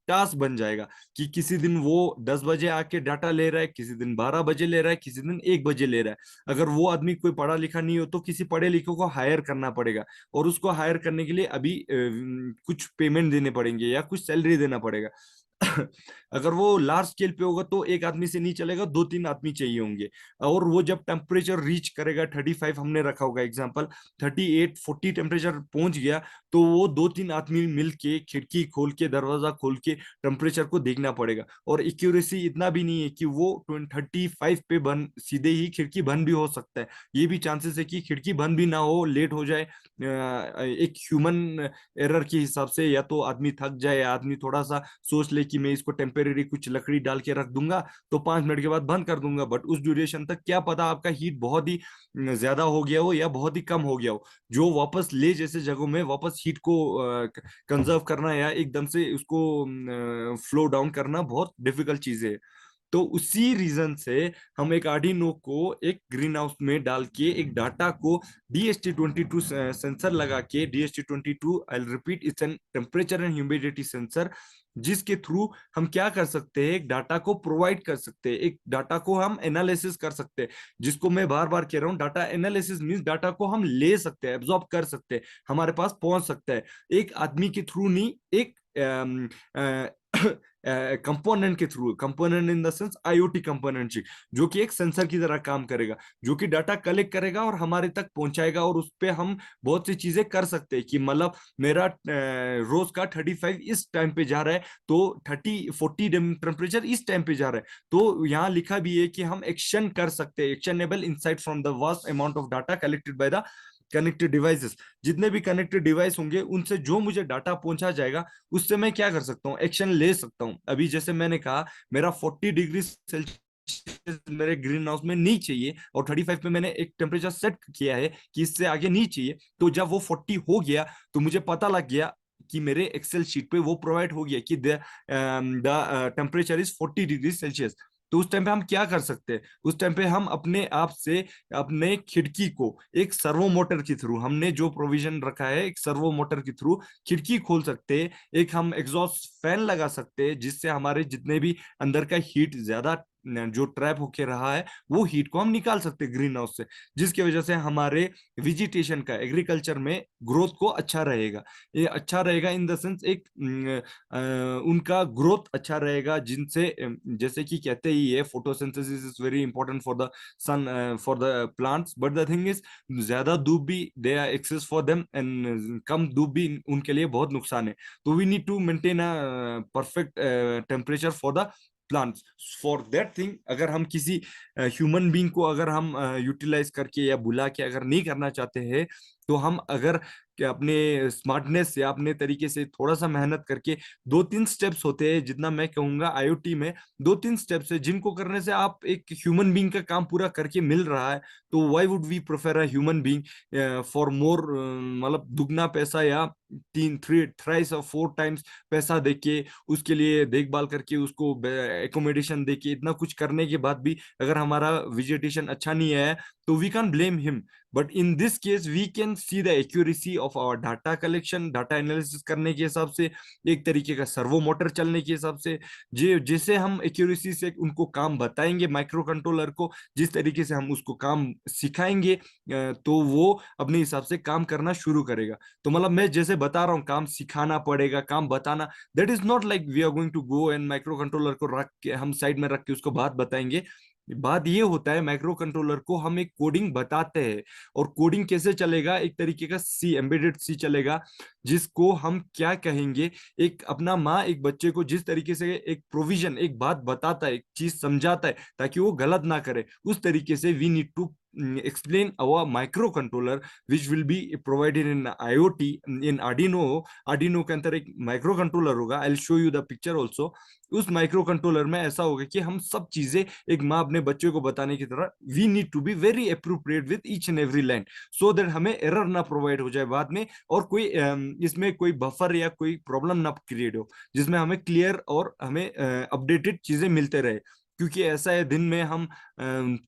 टास्क बन जाएगा कि किसी दिन वो 10 बजे आके डाटा ले रहा है, किसी दिन 12 बजे ले रहा है, किसी दिन 1 बजे ले रहा है। अगर वो आदमी कोई पढ़ा लिखा नहीं हो, तो किसी पढ़े लिखे को हायर करना पड़ेगा, और उसको हायर करने करने के लिए अभी कुछ पेमेंट देने पड़ेंगे या कुछ सैलरी देना पड़ेगा। अगर वो लार्ज स्केल पे होगा तो एक आदमी से नहीं चलेगा, 2-3 आदमी चाहिए होंगे। और वो जब टेम्परेचर रीच करेगा 35 हमने रखा होगा एग्जांपल, 38-40 टेम्परेचर पहुंच गया, तो वो 2-3 आदमी मिलके खिड़की खोल के दरवाजा खोल के टेम्परेचर को देखना पड़ेगा। और एक्यूरेसी इतना भी नहीं है कि वो 35 पे बंद, सीधे ही खिड़की बंद भी हो सकता है। ये भी चांसेस है कि खिड़की बंद भी ना हो, लेट हो जाए एक ह्यूमन एरर के हिसाब से, या तो आदमी थक जाए या आदमी थोड़ा सा सोच ले कि मैं इसको टेम्परेरी कुछ लकड़ी डाल के रख दूंगा तो 5 मिनट के बाद बंद कर दूंगा, बट उस ड्यूरेशन तक क्या पता आपका हीट बहुत ही ज्यादा हो गया हो या बहुत ही कम हो गया हो। जो वापस ले जैसे जगहों में वापस हीट को कंजर्व करना या एकदम से उसको फ्लो डाउन करना बहुत डिफिकल्ट चीज है। तो उसी रीजन से हम एक आर्डिनो को एक ग्रीन हाउस में डाल के एक डाटा को DHT22 सेंसर लगा के, DHT22 I repeat it's an temperature and humidity sensor, जिसके थ्रू हम क्या कर सकते हैं, एक डाटा को प्रोवाइड कर सकते हैं, एक डाटा को हम एनालिसिस कर सकते हैं। जिसको मैं बार बार कह रहा हूँ, डाटा एनालिसिस मींस डाटा को हम ले सकते हैं, एब्जॉर्ब कर सकते हैं, हमारे पास पहुंच सकता है। एक आदमी के थ्रू नहीं, एक कंपोनेंट के through, component in the sense IoT component, जो कि एक सेंसर की तरह काम करेगा, जो कि डाटा कलेक्ट करेगा और हमारे तक पहुंचाएगा। और उस पर हम बहुत सी चीजें कर सकते हैं कि मतलब मेरा रोज का 35 इस टाइम पे जा रहा है, तो 30-40 टेम्परेचर इस टाइम पे जा रहा है, तो यहाँ लिखा भी है कि हम एक्शन कर सकते हैं, actionable insight from the vast amount of data collected by the connected devices. जितने भी कनेक्टेड डिवाइस होंगे उनसे जो मुझे डाटा पहुंचा जाएगा, उससे मैं क्या कर सकता हूँ, एक्शन ले सकता हूँ। अभी जैसे मैंने कहा, मेरा 40 डिग्री सेल्सियस मेरे ग्रीन हाउस में नहीं चाहिए, और 35 पे मैंने एक टेम्परेचर सेट किया है कि इससे आगे नहीं चाहिए। तो जब वो 40 हो गया तो मुझे पता लग गया कि मेरे एक्सेल शीट पे वो प्रोवाइड हो गया कि the temperature is 40 degree Celsius. तो उस टाइम पे हम क्या कर सकते हैं, उस टाइम पे हम अपने आप से अपने खिड़की को एक सर्वो मोटर के थ्रू, हमने जो प्रोविजन रखा है एक सर्वो मोटर के थ्रू खिड़की खोल सकते हैं। एक हम एग्जॉस्ट फैन लगा सकते हैं, जिससे हमारे जितने भी अंदर का हीट ज्यादा जो ट्रैप होके रहा है, वो हीट को हम निकाल सकते हैं ग्रीन हाउस से, जिसकी वजह से हमारे वेजिटेशन का, एग्रीकल्चर में ग्रोथ को अच्छा रहेगा। ये अच्छा रहेगा इन द सेंस एक उनका ग्रोथ अच्छा रहेगा, जिनसे जैसे कि कहते ही है, photosynthesis is very important for the sun, for the plants, but the thing is ज्यादा धूप भी they are excess for them, and कम धूप भी उनके लिए बहुत नुकसान है। तो we need to maintain a perfect temperature for the plants. For that thing, अगर हम किसी ह्यूमन बीइंग को अगर हम यूटिलाइज करके या बुला के अगर नहीं करना चाहते हैं, तो हम अगर कि अपने स्मार्टनेस या अपने तरीके से थोड़ा सा मेहनत करके 2-3 स्टेप्स होते हैं, जितना मैं कहूंगा IoT में 2-3 स्टेप्स है, जिनको करने से आप एक ह्यूमन बीइंग का काम पूरा करके मिल रहा है। तो why would we prefer a human being for more, मतलब दुगना पैसा या 3-3-4 टाइम्स पैसा देके, उसके लिए देखभाल करके, उसको एकोमोडेशन देके, इतना कुछ करने के बाद भी अगर हमारा वेजिटेशन अच्छा नहीं है, तो we can blame him. But in this case we can see the accuracy of our data collection, data analysis करने के हिसाब से, एक तरीके का सर्वो मोटर चलने के हिसाब से, जैसे हम एक्यूरेसी से उनको काम बताएंगे माइक्रो कंट्रोलर को, जिस तरीके से हम उसको काम सिखाएंगे, तो वो अपने हिसाब से काम करना शुरू करेगा। तो मतलब मैं जैसे बता रहा हूँ, काम सिखाना पड़ेगा, काम बताना, that is not like we are going to go and microcontroller को रख के हम साइड में रख के उसको बात बताएंगे। बात ये होता है, माइक्रो कंट्रोलर को हम एक कोडिंग बताते हैं, और कोडिंग कैसे चलेगा, एक तरीके का सी, एम्बेडेड सी चलेगा, जिसको हम क्या कहेंगे, एक अपना माँ एक बच्चे को जिस तरीके से एक प्रोविजन, एक बात बताता है, एक चीज समझाता है ताकि वो गलत ना करे, उस तरीके से we need to explain our microcontroller which will be provided in IoT in Arduino के अंदर एक माइक्रो कंट्रोलर होगा। I will show you the picture also. उस माइक्रो कंट्रोलर में ऐसा होगा कि हम सब चीजें एक माँ अपने बच्चे को बताने की तरह, we need to be very appropriate with each and every line, so that हमें एरर ना प्रोवाइड हो जाए बाद में, और कोई इसमें कोई बफर या कोई प्रॉब्लम ना क्रिएट हो, जिसमें हमें क्लियर और हमें अपडेटेड चीजें मिलते रहे। क्योंकि ऐसा है, दिन में हम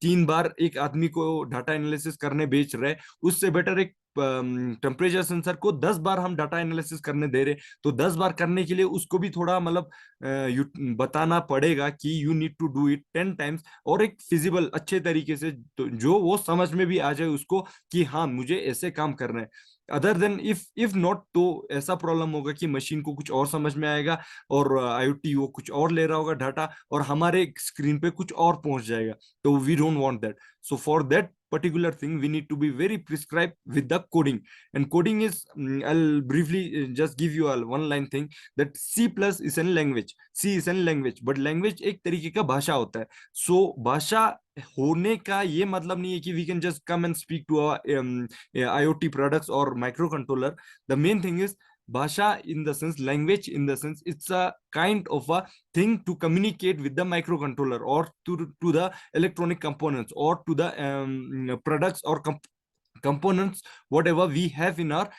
3 बार एक आदमी को डाटा एनालिसिस करने बेच रहे, उससे बेटर एक टेम्परेचर सेंसर को 10 बार हम डाटा एनालिसिस करने दे रहे, तो 10 बार करने के लिए उसको भी थोड़ा मतलब बताना पड़ेगा कि you need to do it 10 times, और एक फिजिबल अच्छे तरीके से, तो जो वो समझ में भी आ जाए उसको कि हाँ मुझे ऐसे काम करना है। अदर देन इफ नॉट, तो ऐसा प्रॉब्लम होगा कि मशीन को कुछ और समझ में आएगा और आईओटी वो कुछ और ले रहा होगा डाटा, और हमारे स्क्रीन पे कुछ और पहुंच जाएगा, तो we don't want that. So for that particular thing, we need to be very prescribed with the coding. And coding is, I'll briefly just give you a one line thing, that C plus is an language. C is an language, but language एक तरीके का भाषा होता है. So भाषा होने का ये मतलब नहीं है कि we can just come and speak to our IoT products or microcontroller. The main thing is Bhasha in the sense, language in the sense, it's a kind of a thing to communicate with the microcontroller or to the electronic components or to the products or components whatever we have in our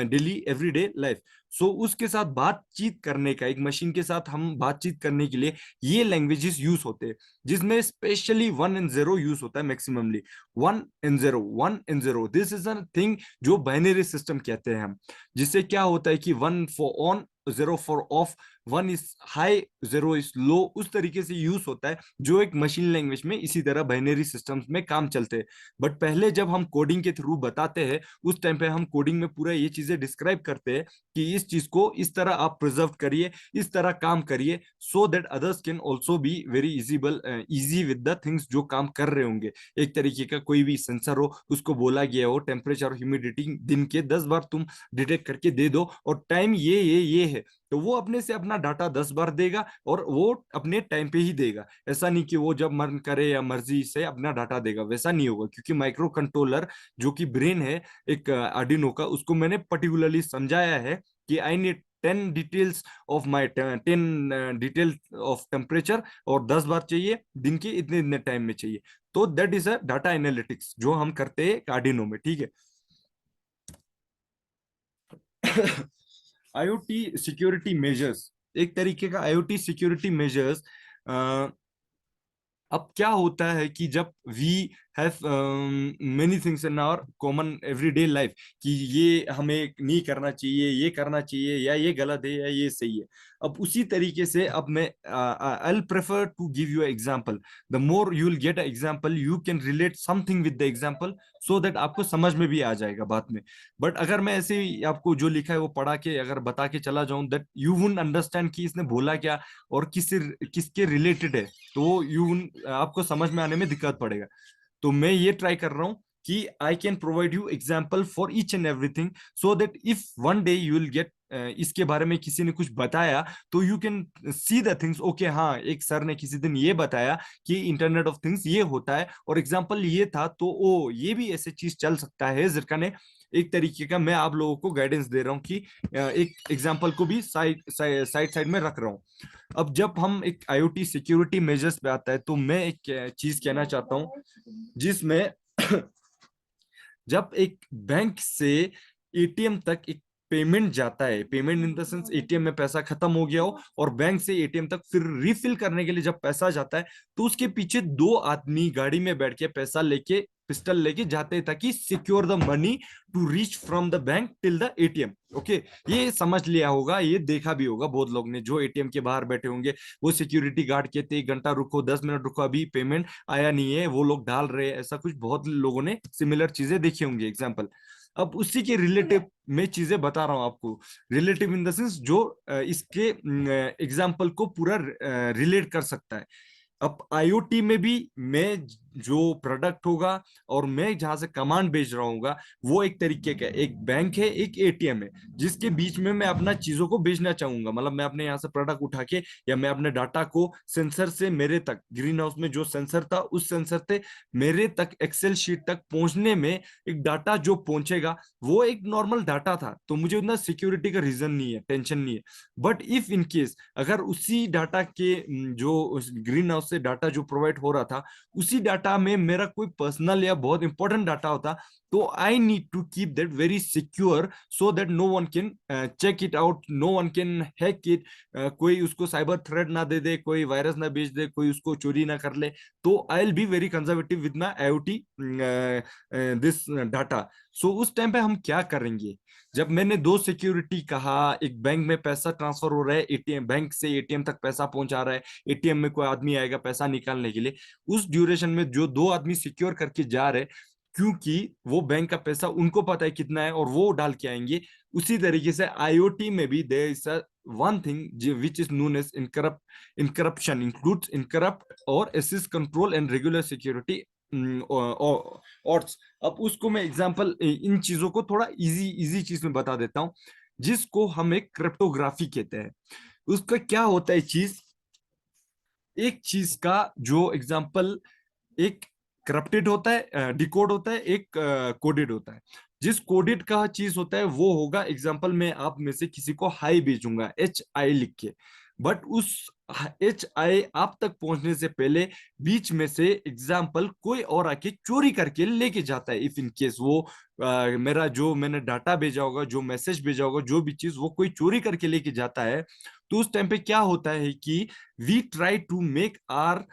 daily everyday life. So उसके साथ बातचीत करने का, एक machine के साथ हम बातचीत करने के लिए ये लैंग्वेजेस यूज होते हैं, जिसमें स्पेशली 1 and 0 यूज होता है maximally. 1 and 0, 1 and 0, this is a thing जो बाइनरी सिस्टम कहते हैं हम, जिससे क्या होता है कि 1 for on, 0 for of, 1 is high, 0 is low, उस तरीके से यूज होता है, जो एक मशीन लैंग्वेज में इसी तरह बाइनरी सिस्टम्स में काम चलते हैं। बट पहले जब हम कोडिंग के थ्रू बताते हैं, उस टाइम पे हम कोडिंग में पूरा ये चीजें डिस्क्राइब करते हैं कि इस चीज को इस तरह आप प्रिजर्व करिए, इस तरह काम करिए, so that others can also be very easy with the things जो काम कर रहे होंगे। एक तरीके का कोई भी सेंसर हो, उसको बोला गया हो टेम्परेचर और ह्यूमिडिटी दिन के 10 बार तुम डिटेक्ट करके दे दो, और टाइम ये है, तो वो अपने से अपना डाटा 10 बार देगा, और वो अपने टाइम पे ही देगा। ऐसा नहीं कि वो जब मन करे या मर्जी से अपना डाटा देगा, वैसा नहीं होगा, क्योंकि माइक्रो कंट्रोलर जो कि ब्रेन है एक आर्डिनो का, उसको मैंने पर्टिकुलरली समझाया है कि I need 10 details of my 10 detail of temperature, और 10 बार चाहिए दिन के इतने इतने टाइम में चाहिए। तो that is a data analytics जो हम करते हैं आर्डिनो में, ठीक है। आईओटी सिक्योरिटी मेजर्स, एक तरीके का आईओटी सिक्योरिटी मेजर्स। अब क्या होता है कि जब we have many things in our common everyday life, कि ये हमें नहीं करना चाहिए, ये करना चाहिए, या ये गलत है या ये सही है। अब उसी तरीके से अब मैं I prefer to give you example. The more you will get a example, you can relate something with the example, so that आपको समझ में भी आ जाएगा बाद में। बट अगर मैं ऐसे ही आपको जो लिखा है वो पढ़ा के अगर बता के चला जाऊं, दैट यू वुडंट अंडरस्टैंड कि इसने बोला क्या और किसके रिलेटेड है, तो आपको समझ में आने में दिक्कत पड़ेगा। तो मैं ये ट्राई कर रहा हूं कि I can provide you example for each and everything, so that if one day you will gate, इसके बारे में किसी ने कुछ बताया, तो you can see the things, okay हाँ एक सर ने किसी दिन ये बताया कि इंटरनेट ऑफ थिंग्स ये होता है, और एग्जाम्पल ये था, तो ओ ये भी ऐसे चीज चल सकता है जिरका ने। एक तरीके का मैं आप लोगों को गाइडेंस दे रहा हूँ कि एक एग्जाम्पल को भी साइड में रख रहा हूँ। अब जब हम एक आईओटी सिक्योरिटी मेजर्स पे आता है, तो मैं एक चीज कहना चाहता हूँ, जिसमें जब एक बैंक से एटीएम तक एक पेमेंट जाता है, payment in the sense ATM में पैसा खत्म हो गया हो और बैंक से एटीएम तक फिर रिफिल करने के लिए जब पैसा जाता है, तो उसके पीछे 2 आदमी गाड़ी में बैठ के पैसा लेके, पिस्टल लेके जाते हैं, ताकि secure the money to reach from the bank till the ATM. Okay, ये समझ लिया होगा, ये देखा भी होगा बहुत लोग ने, जो एटीएम के बाहर बैठे होंगे, वो सिक्योरिटी गार्ड कहते 1 घंटा रुको, 10 मिनट रुको, अभी पेमेंट आया नहीं है, वो लोग डाल रहे हैं, ऐसा कुछ बहुत लोगों ने सिमिलर चीजें देखी होंगी एग्जाम्पल। अब उसी के रिलेटिव में चीजें बता रहा हूं आपको, रिलेटिव इन द सेंस जो इसके एग्जाम्पल को पूरा रिलेट कर सकता है। अब आईओटी में भी मैं जो प्रोडक्ट होगा और मैं जहां से कमांड भेज रहा हूँ, वो एक तरीके का, एक बैंक है एक एटीएम है, जिसके बीच में मैं अपना चीजों को भेजना चाहूंगा। मतलब मैं अपने यहाँ से प्रोडक्ट उठा के, या मैं अपने डाटा को सेंसर से मेरे तक, ग्रीन हाउस में जो सेंसर था उस सेंसर से मेरे तक एक्सेल शीट तक पहुंचने में एक डाटा जो पहुंचेगा, वो एक नॉर्मल डाटा था, तो मुझे उतना सिक्योरिटी का रीजन नहीं है, टेंशन नहीं है। बट इफ इन केस अगर उसी डाटा के जो ग्रीन हाउस से डाटा जो प्रोवाइड हो रहा था, उसी डाटा में मेरा कोई पर्सनल या बहुत इंपॉर्टेंट डाटा होता, तो I need to keep that very secure, so that no one can check it out, no one can hack it, कोई उसको साइबर थ्रेट ना दे दे, कोई वायरस ना भेज दे, कोई उसको चोरी ना कर ले। तो I will be very conservative with my IoT this data. So उस टाइम पे हम क्या करेंगे? जब मैंने दो सिक्योरिटी कहा, एक बैंक में पैसा ट्रांसफर हो रहा है, एटीएम बैंक से एटीएम तक पैसा पहुंचा रहा है, एटीएम में कोई आदमी आएगा पैसा निकालने के लिए, उस ड्यूरेशन में जो दो आदमी सिक्योर करके जा रहे, क्योंकि वो बैंक का पैसा उनको पता है कितना है और वो डाल के आएंगे। उसी तरीके से आईओटी में भी there is one thing which is known as encryption, includes encrypt or assist control and regular security और अब उसको मैं एग्जांपल इन चीजों को थोड़ा इजी इजी चीज में बता देता हूं, जिसको हम एक क्रिप्टोग्राफी कहते हैं। उसका क्या होता है चीज, एक चीज का जो एग्जांपल, एक करप्टेड होता है, डिकोड होता है, एक कोडेड होता है। जिस कोडेड का चीज होता है वो होगा, एग्जांपल मैं आप में से किसी को हाई भेजूंगा HI लिख के, बट उस HI आप तक पहुंचने से पहले बीच में से एग्जांपल कोई और आके चोरी करके लेके जाता है। इफ इन केस वो मेरा जो मैंने डाटा भेजा होगा, जो मैसेज भेजा होगा, जो भी चीज वो कोई चोरी करके लेके जाता है, तो उस टाइम पे क्या होता है कि we try to make our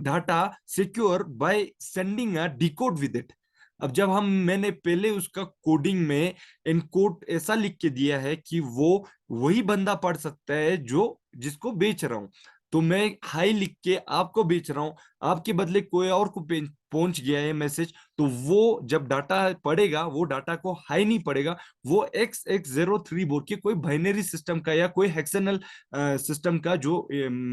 data secure by sending a decode with it. अब जब मैंने पहले उसका कोडिंग में इनकोड ऐसा लिख के दिया है कि वो वही बंदा पढ़ सकता है जो जिसको बेच रहा हूं, तो मैं हाई लिख के आपको बेच रहा हूं, आपके बदले कोई और को पहुंच गया है मैसेज, तो वो जब डाटा पढ़ेगा वो डाटा को हाई नहीं पड़ेगा, वो XX03 बोल के कोई बाइनरी सिस्टम का या कोई हेक्साडेसिमल सिस्टम का जो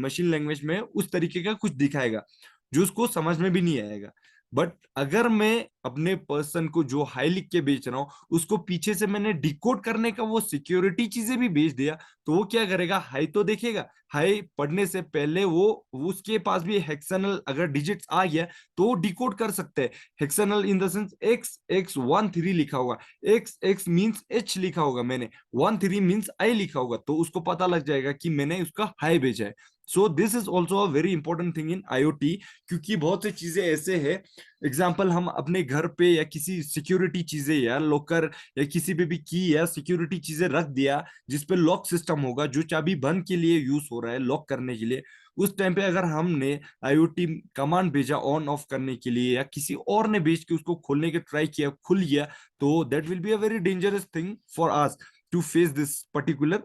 मशीन लैंग्वेज में उस तरीके का कुछ दिखाएगा, जो उसको समझ में भी नहीं आएगा। बट अगर मैं अपने पर्सन को जो हाई लिख के बेच रहा हूँ उसको पीछे से मैंने डिकोड करने का वो सिक्योरिटी चीजें भी बेच दिया, तो वो क्या करेगा, हाई तो देखेगा, हाई पढ़ने से पहले वो उसके पास भी हेक्सानल अगर डिजिट्स आ गया तो वो डिकोड कर सकते हैं। हेक्सानल इन द सेंस XX13 लिखा होगा, XX मींस H लिखा होगा मैंने, 13 मींस I लिखा होगा, तो उसको पता लग जाएगा कि मैंने उसका हाई भेजा है। So this is also a very important thing in IoT, क्योंकि बहुत सी चीजें ऐसे हैं, एग्जाम्पल हम अपने घर पे या किसी सिक्योरिटी चीजें या लॉकर या किसी पे भी की या सिक्योरिटी चीजें रख दिया जिसपे लॉक सिस्टम होगा, जो चाबी बंद के लिए यूज हो रहा है लॉक करने के लिए, उस टाइम पे अगर हमने IoT कमांड भेजा ऑन ऑफ करने के लिए या किसी और ने भेज के उसको खोलने के ट्राई किया, खुल गया, तो that will be a very dangerous thing for us to face this particular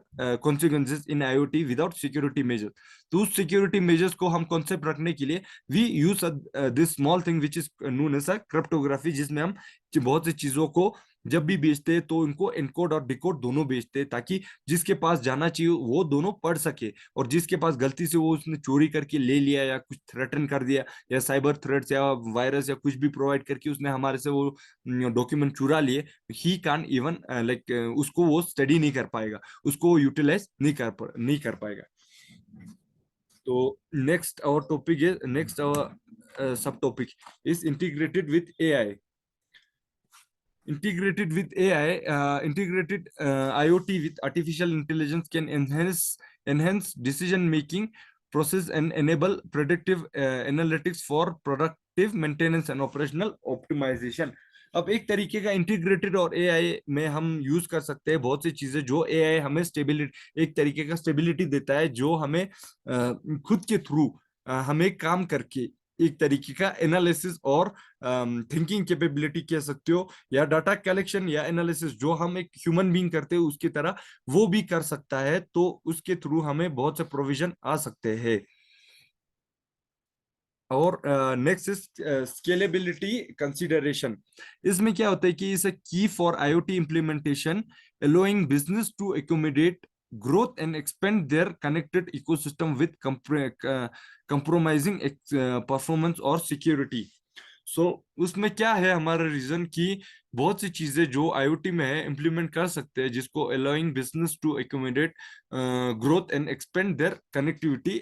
consequences in IoT without security measures. तो उस सिक्योरिटी मेजर्स को हम कॉन्सेप्ट रखने के लिए we use this small thing which is known as a cryptography, जिसमें हम बहुत सी चीजों को जब भी बेचते हैं तो इनको एनकोड और डिकोड दोनों बेचते हैं, ताकि जिसके पास जाना चाहिए वो दोनों पढ़ सके, और जिसके पास गलती से वो उसने चोरी करके ले लिया या कुछ थ्रेटन कर दिया या साइबर थ्रेट्स या वायरस या कुछ भी प्रोवाइड करके उसने हमारे से वो डॉक्यूमेंट चुरा लिए, ही कैन इवन लाइक उसको वो स्टडी नहीं कर पाएगा, उसको वो यूटिलाइज नहीं कर पाएगा। तो नेक्स्ट आवर टॉपिक है, नेक्स्ट आवर सब topic is integrated with AI। Integrated IoT with artificial intelligence can enhance decision making process and enable predictive analytics for productive maintenance and operational optimization। अब एक तरीके का इंटीग्रेटेड और AI में हम use कर सकते हैं बहुत सी चीजें, जो AI हमें स्टेबिलिटी, एक तरीके का स्टेबिलिटी देता है, जो हमें खुद के थ्रू हमें काम करके एक तरीके का एनालिसिस और थिंकिंग कैपेबिलिटी कह सकते हो, या डाटा कलेक्शन या एनालिसिस जो हम एक ह्यूमन बीइंग करते हैं उसकी तरह वो भी कर सकता है, तो उसके थ्रू हमें बहुत से प्रोविजन आ सकते हैं। और नेक्स्ट इज स्केलेबिलिटी कंसिडरेशन। इसमें क्या होता है कि इस की for IoT implementation allowing business to accommodate growth and expand their connected ecosystem with compromising performance और security। सो उसमें क्या है हमारा रीजन कि बहुत सी चीजें जो IoT में है इम्प्लीमेंट कर सकते हैं, जिसको allowing business to accommodate growth and expand their connectivity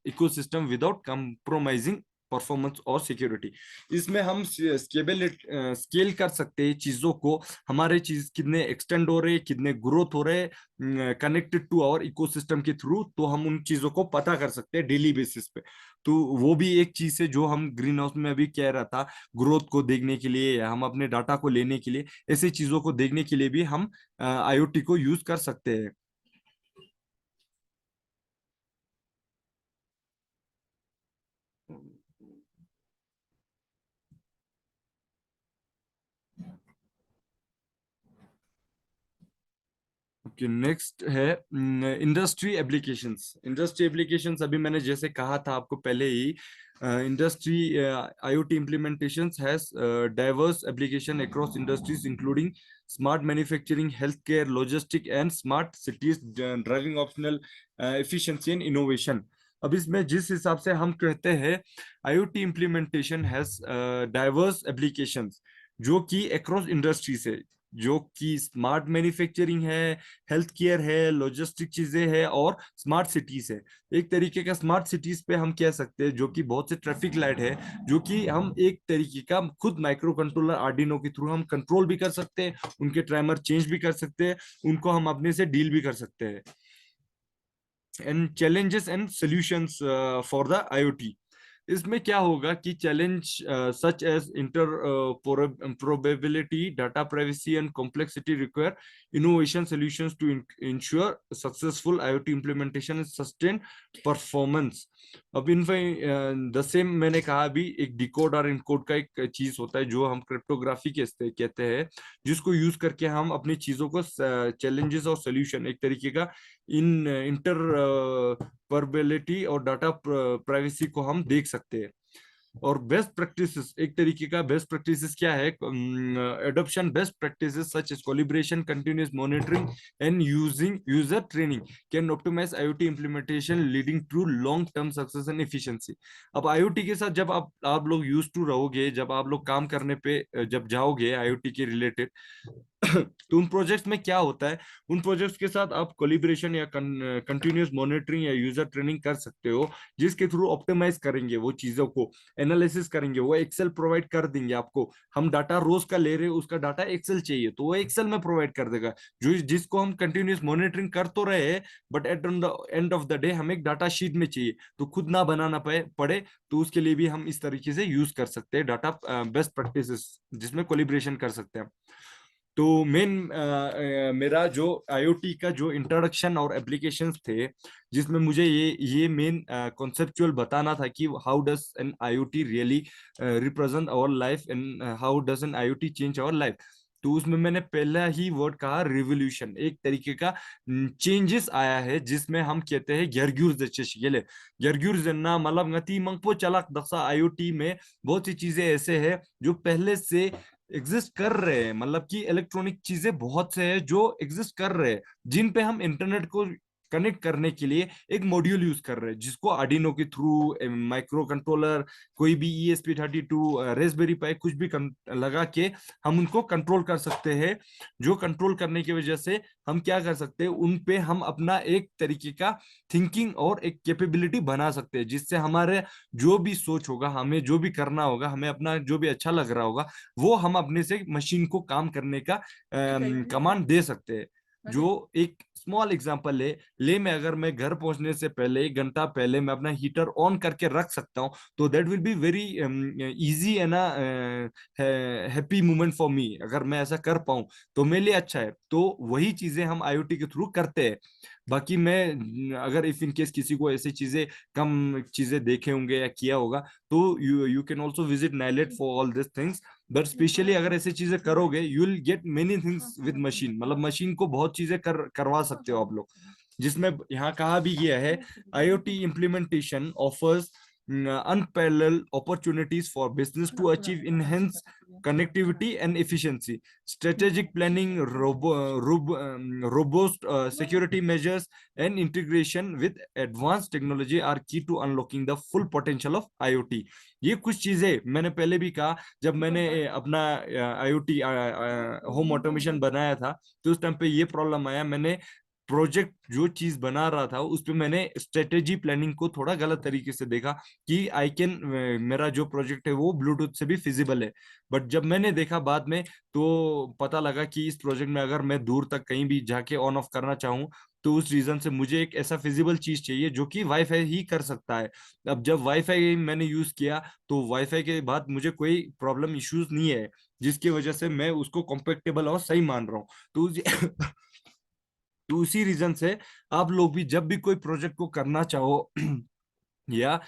ecosystem without compromising performance और सिक्योरिटी। इसमें हम स्केल कर सकते हैं चीजों को, हमारे चीज कितने एक्सटेंड हो रहे हैं, कितने ग्रोथ हो रहे हैं कनेक्टेड टू आवर इकोसिस्टम के थ्रू, तो हम उन चीजों को पता कर सकते हैं डेली बेसिस पे। तो वो भी एक चीज है जो हम ग्रीन हाउस में अभी कह रहा था, ग्रोथ को देखने के लिए या हम अपने डाटा को लेने के लिए, ऐसी चीजों को देखने के लिए भी हम IoT को यूज कर सकते हैं। ओके, नेक्स्ट है इंडस्ट्री एप्लीकेशंस। इंडस्ट्री एप्लीकेशंस अभी मैंने जैसे कहा था आपको पहले ही, industry IoT implementations has diverse application across industries including smart manufacturing, healthcare, logistic and smart cities, driving optional efficiency and innovation. अब इसमें जिस हिसाब से हम कहते हैं IoT implementation has diverse applications, जो कि अक्रॉस इंडस्ट्रीज है, जो कि स्मार्ट मैन्युफैक्चरिंग है, हेल्थ केयर है, लॉजिस्टिक चीजें है और स्मार्ट सिटीज है। एक तरीके का स्मार्ट सिटीज पे हम कह सकते हैं जो कि बहुत से ट्रैफिक लाइट है, जो कि हम एक तरीके का खुद माइक्रो कंट्रोलर आर्डिनो के थ्रू हम कंट्रोल भी कर सकते हैं, उनके टाइमर चेंज भी कर सकते हैं, उनको हम अपने से डील भी कर सकते हैं। And challenges and solutions for the IoT। इसमें क्या होगा कि challenge such as interoperability, data privacy and complexity require innovation solutions to ensure successful IoT implementation and sustain performance. अब इनमें द सेम मैंने कहा अभी, एक डिकोड और इनकोड का एक चीज होता है जो हम क्रिप्टोग्राफी कहते हैं, जिसको यूज करके हम अपनी चीजों को चैलेंजेस और सोल्यूशन एक तरीके का इन इंटर परबेबिलिटी और डाटा प्राइवेसी को हम देख सकते हैं। और बेस्ट प्रैक्टिसेस, एक तरीके का बेस्ट प्रैक्टिसेस क्या है, adoption best practices such as calibration, continuous monitoring and using user training can optimise IoT implementation leading to long term success and efficiency. अब IoT के साथ जब आप लोग यूज टू रहोगे, जब आप लोग काम करने पे जब जाओगे IoT के रिलेटेड तो उन प्रोजेक्ट्स में क्या होता है, उन प्रोजेक्ट्स के साथ आप कोलिब्रेशन या कंटिन्यूअस मॉनिटरिंग या यूजर ट्रेनिंग कर सकते हो, जिसके थ्रू ऑप्टिमाइज करेंगे वो चीजों को, एनालिसिस करेंगे, वो एक्सेल प्रोवाइड कर देंगे आपको। हम डाटा रोज का ले रहे हैं, उसका डाटा एक्सेल चाहिए तो वो एक्सेल में प्रोवाइड कर देगा, जो जिसको हम कंटिन्यूअस मॉनिटरिंग कर तो रहे हैं, but at the end of the day हमें एक डाटा शीट में चाहिए, तो खुद ना बनाना पड़े, तो उसके लिए भी हम इस तरीके से यूज कर सकते हैं डाटा बेस्ट प्रैक्टिसेस, जिसमें कोलिब्रेशन कर सकते हैं। तो मेन मेरा जो IoT का जो इंट्रोडक्शन और एप्लीकेशंस थे, जिसमें मुझे ये मेन कॉन्सेप्चुअल बताना था कि how does an IoT really represent our life and how does an IoT change our life. तो उसमें मैंने पहला ही वर्ड कहा रिवोल्यूशन, एक तरीके का चेंजेस आया है, जिसमें हम कहते हैं गेरग्यूर गेले गेरग्यूर जन्ना मतलब गति मंगपो चलक दक्षा। IoT में बहुत सी चीजें ऐसे हैं जो पहले से एग्जिस्ट कर रहे हैं, मतलब कि इलेक्ट्रॉनिक चीजें बहुत से हैं जो एग्जिस्ट कर रहे हैं, जिन पे हम इंटरनेट को कनेक्ट करने के लिए एक मॉड्यूल यूज कर रहे हैं, जिसको आर्डिनो के थ्रू माइक्रो कंट्रोलर, कोई भी ESP32, रेस्पबेरी पाई, कुछ भी लगा के हम उनको कंट्रोल कर सकते हैं। जो कंट्रोल करने की वजह से हम क्या कर सकते हैं, उन पे हम अपना एक तरीके का थिंकिंग और एक कैपेबिलिटी बना सकते हैं, जिससे हमारे जो भी सोच होगा, हमें जो भी करना होगा, हमें अपना जो भी अच्छा लग रहा होगा, वो हम अपने से मशीन को काम करने का कमांड दे सकते हैं। जो एक स्मॉल एग्जांपल ले में अगर मैं घर पहुंचने से पहले 1 घंटा पहले मैं अपना हीटर ऑन करके रख सकता हूं, तो that will be very easy and happy moment for me. अगर मैं ऐसा कर पाऊं तो मेरे लिए अच्छा है। तो वही चीजें हम IoT के थ्रू करते हैं। बाकी मैं अगर इफ इन केस किसी को ऐसी चीजें कम चीजें देखे होंगे या किया होगा, तो you can also visit NIELIT for all this things. But specially अगर ऐसी चीजें करोगे, you will gate many things with machine, मतलब मशीन को बहुत चीजें करवा सकते हो आप लोग, जिसमें यहाँ कहा भी गया है IoT implementation offers unparalleled opportunities for business to achieve enhanced connectivity and efficiency. Strategic planning, robust security measures, and integration with advanced technology are key to unlocking the full potential of IoT. ये कुछ चीजें मैंने पहले भी कहा, जब मैंने अपना IoT होम ऑटोमेशन बनाया था, तो उस टाइम पे ये प्रॉब्लम आया। मैंने प्रोजेक्ट जो चीज बना रहा था उस पे मैंने स्ट्रेटेजी प्लानिंग को थोड़ा गलत तरीके से देखा कि आई कैन मेरा जो प्रोजेक्ट है वो ब्लूटूथ से भी फिजिबल है। बट जब मैंने देखा बाद में, तो पता लगा कि इस प्रोजेक्ट में अगर मैं दूर तक कहीं भी जाके ऑन ऑफ करना चाहूँ, तो उस रीजन से मुझे एक ऐसा फिजिबल चीज चाहिए जो कि वाईफाई ही कर सकता है। अब जब वाईफाई मैंने यूज किया, तो वाईफाई के बाद मुझे कोई प्रॉब्लम इश्यूज नहीं है, जिसकी वजह से मैं उसको कॉम्पेटेबल और सही मान रहा हूँ। तो तो उसी रीजन से आप लोग भी जब भी कोई प्रोजेक्ट को करना चाहो या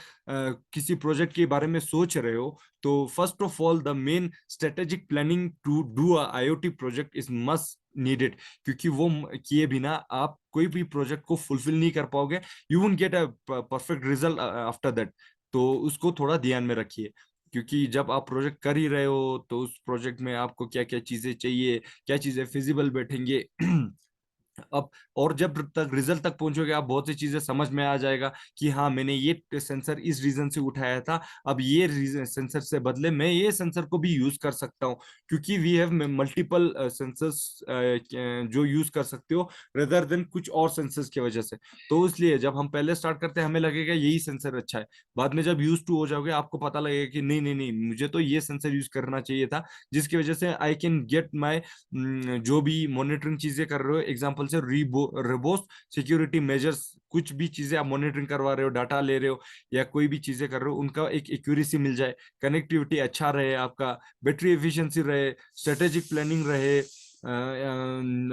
किसी प्रोजेक्ट के बारे में सोच रहे हो, तो first of all the main strategic planning to do a IoT project is must needed, क्योंकि वो किए बिना आप कोई भी प्रोजेक्ट को फुलफिल नहीं कर पाओगे. You won't get a perfect result after that. तो उसको थोड़ा ध्यान में रखिए, क्योंकि जब आप प्रोजेक्ट कर ही रहे हो तो उस प्रोजेक्ट में आपको क्या क्या चीजें चाहिए, क्या चीजें फिजिबल बैठेंगे. अब और जब तक रिजल्ट तक पहुंचोगे आप बहुत सी चीजें समझ में आ जाएगा कि हाँ मैंने ये सेंसर इस रीजन से उठाया था, अब ये सेंसर से बदले मैं ये सेंसर को भी यूज कर सकता हूँ, क्योंकि वी हैव मल्टीपल सेंसर्स जो यूज कर सकते हो रेदर देन कुछ और सेंसर्स की वजह से. तो इसलिए जब हम पहले स्टार्ट करते हैं हमें लगेगा यही सेंसर अच्छा है, बाद में जब यूज टू हो जाओगे आपको पता लगेगा कि नहीं नहीं नहीं मुझे तो ये सेंसर यूज करना चाहिए था, जिसकी वजह से आई कैन गेट माई जो भी मॉनिटरिंग चीजें कर रहे हो, एग्जांपल से रिबोस सिक्योरिटी मेजर्स, कुछ भी चीजें आप मॉनिटरिंग करवा रहे हो, डाटा ले रहे हो या कोई भी चीजें कर रहे हो, उनका एक एक्यूरेसी मिल जाए, कनेक्टिविटी अच्छा रहे, आपका बैटरी एफिशिएंसी रहे, स्ट्रेटेजिक प्लानिंग रहे,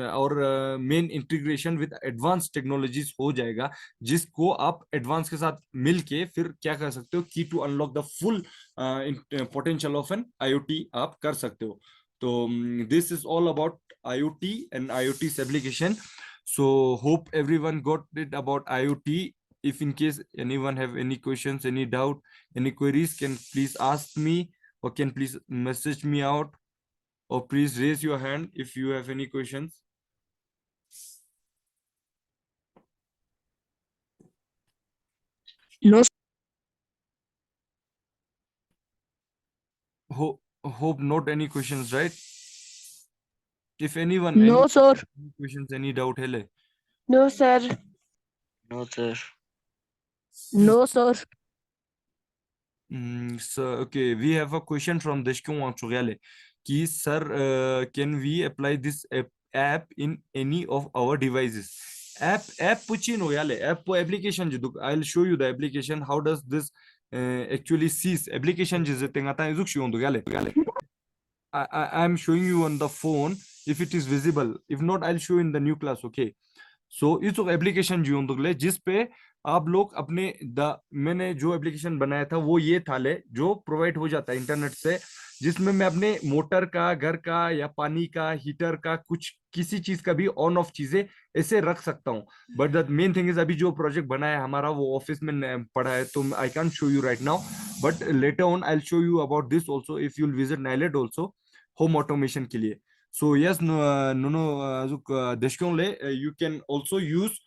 और main integration with advance technologies हो जाएगा, जिसको आप एडवांस के साथ मिलके फिर क्या कर सकते हो की to unlock the full potential of an IoT आप कर सकते हो. So this is all about IoT and IoT's application. So hope everyone got it about IoT. If in case anyone have any questions, any doubt, any queries, can please ask me or can please message me out or please raise your hand if you have any questions. No, Hope not any questions, right? If anyone, no, any sir. questions, any doubt, hele. No, sir. No, sir. No, sir. So okay, we have a question from Deshkun Wangchugyale. Ki sir, can we apply this app in any of our devices? App puchino yale app application jiduk. I'll show you the application. How does this actually sees application jizetengata izuk shiondu yale. I'm showing you on the phone if it is visible. If not, I'll show in the new class. Okay. सो इस application जी होंगे जिस पे आप लोग अपने मैंने जो application बनाया था वो ये था ले जो प्रोवाइड हो जाता है इंटरनेट से, जिसमें मैं अपने मोटर का, घर का या पानी का, हीटर का, कुछ किसी चीज का भी ऑन ऑफ चीजें ऐसे रख सकता हूँ. But the main thing is अभी जो प्रोजेक्ट बनाया है हमारा वो ऑफिस में पड़ा है, तो I can show you right now, but later on I show you about this also if you'll visit NIELIT also home automation के लिए. So yes, you can also use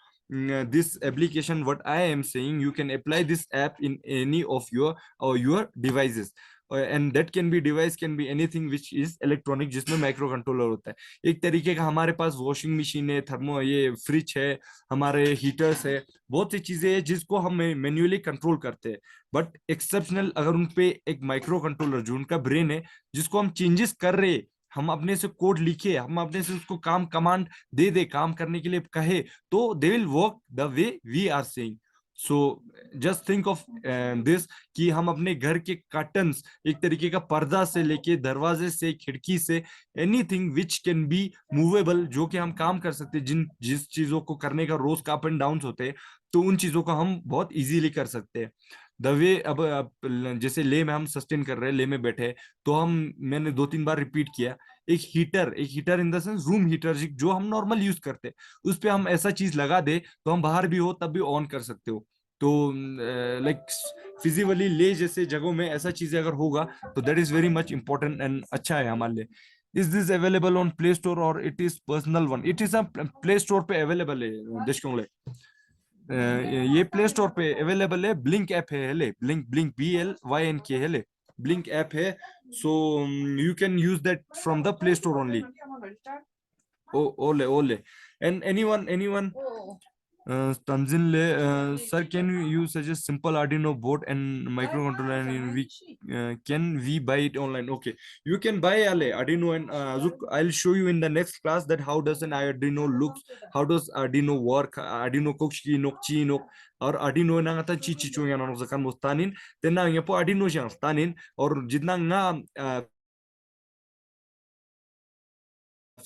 this application. What I am saying, you can apply this app in any of your devices. And that can be device can be anything which is electronic जिसमें micro controller होता है. एक तरीके का हमारे पास washing machine है, thermo ये fridge है, हमारे हीटर्स है, बहुत सी चीजें हैं जिसको हम मैन्युअली कंट्रोल करते हैं. बट एक्सेप्शनल अगर उन पे एक माइक्रो कंट्रोलर जो उनका ब्रेन है जिसको हम चेंजेस कर रहे हैं, हम अपने से कोड लिखे, हम अपने से उसको काम कमांड दे दे काम करने के लिए कहे, तो they will work the way we are saying. So just think of this कि हम अपने घर के कर्टन्स, एक तरीके का पर्दा से लेके दरवाजे से, खिड़की से, anything which can be movable, जो कि हम काम कर सकते हैं, जिस चीजों को करने का रोज का अप एंड डाउन होते हैं, तो उन चीजों को हम बहुत इजीली कर सकते हैं. द वे अब जैसे ले में हम सस्टेन कर रहे हैं, ले में बैठे, तो मैंने 2-3 बार रिपीट किया, एक heater in the sense room heater जो हम नॉर्मल यूज करते हैं, उस पे हम ऐसा चीज लगा दे तो हम बाहर भी हो तब भी ऑन कर सकते हो. तो लाइक फिजिकली ले जैसे जगहों में ऐसा चीजें अगर होगा तो that is very much important and अच्छा है हमारे लिए. Is this available on play store और it is personal one? It is play store पे अवेलेबल है देशकोंगले. ये प्ले स्टोर पे अवेलेबल है. ब्लिंक ऐप है ले, ब्लिंक BLYNK है ले, ब्लिंक ऐप है. So you can use that from the play store only. ओले and anyone Tanzin le, sir, can you suggest simple Arduino board and microcontroller, and can we buy it online? Okay, you can buy Arduino, and I'll show you in the next class that how does an Arduino looks, how does Arduino work, Arduino kokshi nok chi nok, or Arduino na ngata chi chi chung yan zakan mustanin, then na ngapo Arduino jang stanin, or jitna nga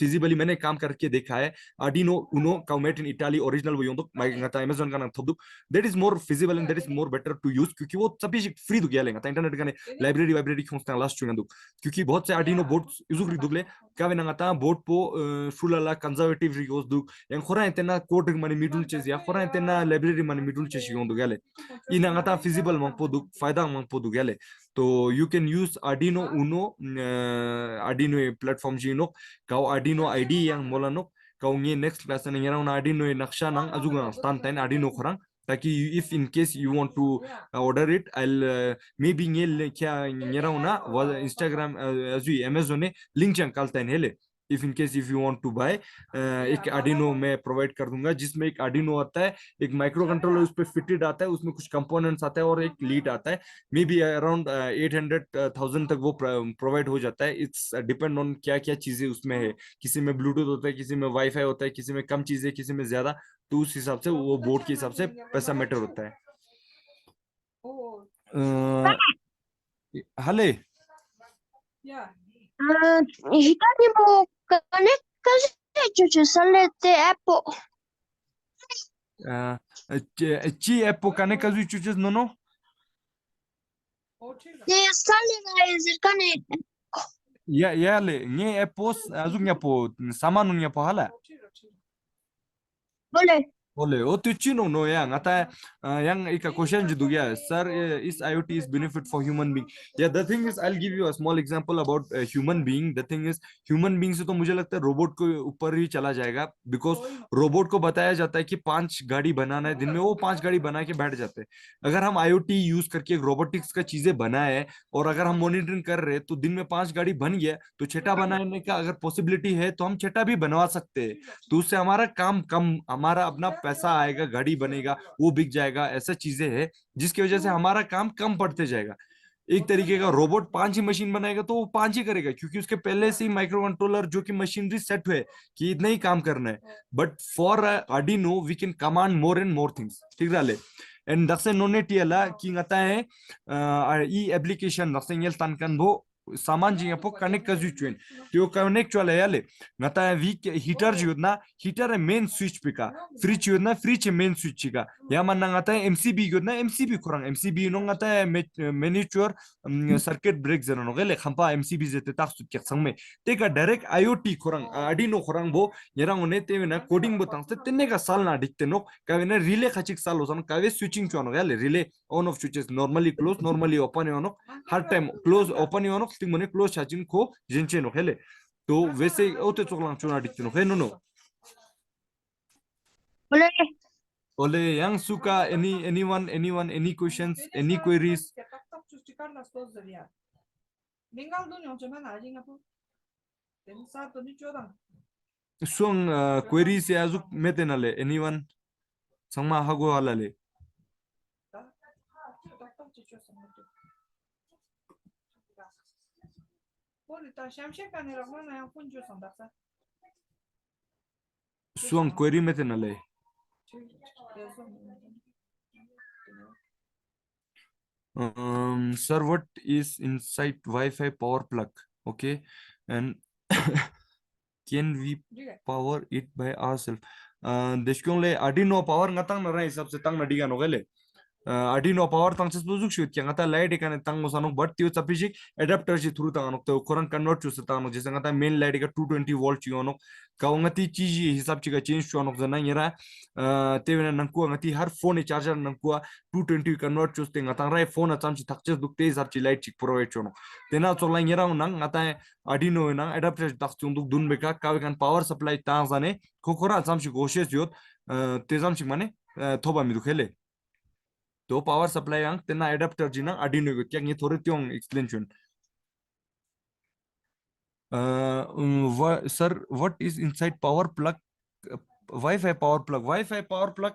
feasibility मैंने काम करके देखा है Arduino Uno का made in Italy original वो योंदो माइ ngata Amazon का ना थोदु that is more feasible and that is more better to use क्योंकि वो सभी फ्री दु गया लेगा इंटरनेट का लाइब्रेरी खोंस्ता लास्ट चुना दु क्योंकि बहुत से Arduino बोर्ड यूज री दुगले का वे ngata बोर्ड पो फुलाला कंजर्वेटिव रिगोस दु yang khora entena code mani middle chase ya khora entena library mani middle chase yondo gale ina ngata feasible mang po du फायदा mang po du gale तो you can use Arduino Uno Arduino platform jino kau Arduino ID yang molano kau nge next class na ngira na Arduino naksha nang ajuga stand tain Arduino khorang taki if in case you want to order it I'll maybe nge kya ngira na Instagram azu Amazon link chang kaltain hele if in case if you want to buy एक Arduino मैं provide कर दूंगा जिसमें एक Arduino आता है एक micro controller उस पे फिटेड आता है उसमें कुछ कंपोनेंट्स आता है और एक लीड आता है मे बी अराउंड 800,000 तक वो प्रोवाइड हो जाता है इट्स डिपेंड ऑन क्या क्या चीजें उसमें है किसी में ब्लूटूथ होता है किसी में वाईफाई होता है किसी में कम चीजें किसी में ज्यादा तो उस हिसाब से वो बोर्ड के हिसाब से पैसा मैटर होता है हले Hitani mo connect kasi sale te Apple. ची एप्पो काने काजू चुचेस no Ne sale na zirkane. या ले ने एप्पोस आजू न्यापो सामान न्यापो हाला Boleh. Ole, o tu chino no yang ata yang ika question judu ya sir is IoT is benefit for human being yeah the thing is I'll give you a small example about human being the thing is human being से तो मुझे लगता है robot को ऊपर ही चला जाएगा because robot को बताया जाता है कि 5 गाड़ी बनाना है दिन में वो 5 गाड़ी बना के बैठ जाते हैं अगर हम IoT यूज करके रोबोटिक्स का चीजें बनाए और अगर हम मॉनिटरिंग कर रहे तो दिन में 5 गाड़ी बन गया तो छठा बनाने का अगर पॉसिबिलिटी है तो हम छठा भी बनवा सकते हैं तो उससे हमारा काम कम हमारा अपना पैसा आएगा गाड़ी बनेगा वो बिक जाएगा ऐसा चीजें है जिसकी वजह से हमारा काम कम पड़ते जाएगा एक तरीके का रोबोट 5 ही मशीन बनाएगा तो वो 5 ही करेगा क्योंकि उसके पहले से ही माइक्रो कंट्रोलर जो कि मशीनरी सेट हुए कि इतना ही काम करना है but for Arduino we can command more and more things ठीक रहा एंड दक्से नोने टियला कि ngata है ई एप्लीकेशन दक्से ngel tankan bo सामान जी आपको कनेक्ट कर जुचुन तो कनेक्ट वाला याले ngata है वी हीटर जुदना हीटर है मेन स्विच पिका फ्रिज जुदना फ्रिज मेन स्विच का या मन ngata है MCB जुदना MCB खुरंग MCB नो ngata है मैनिच्योर सर्किट ब्रेक जनो नो गेले खंपा MCB जेते ताक्सु के संग में ते का direct IoT Khurang Arduino Khurang बो यरंग ने ते ना कोडिंग बो तांग तेने का साल ना दिखते नो का ने रिले खचिक साल होसन का वे स्विचिंग चुनो गेले relay on off switches normally close normally open you know हर time close open you know thing मने क्लोज चाचिन को जिनचे नो हेले तो वैसे ओते चोकलांग चुना दिखते नो हे नो Boleh. ओले yang suka anyone any questions any queries suang queries ya azuk metenale anyone sangma hago halale suang query metenale sir what is inside Wi-Fi power plug okay and can we power it by ourselves deshkiongle Arduino power ngatang na rai sabse tang na diga no gele Arduino power tang ses buzuk shut kyang ata light ekane tang mosano but tio chapishik adapter ji through tang no to koran convert chu sa tang jesa ngata main light ka 220 volt chi ono kaungati chi hisab chi ka change chu ono zana yera tevena nangku ngati har phone charger nangku 220 convert chu te ngata rai phone acham chi thakches dukte hisab chi light chi provide chu ono tena chola yera nang ngata Arduino nang adapter tak chu duk dun beka ka kan power supply tang zane khokora acham chi goshes yot tezam chi mane thoba mi dukhele तो power supply अंग तेना adapter जी ना Arduino को क्या ये थोड़े त्यों explain चुन sir what is inside power plug Wi-Fi power plug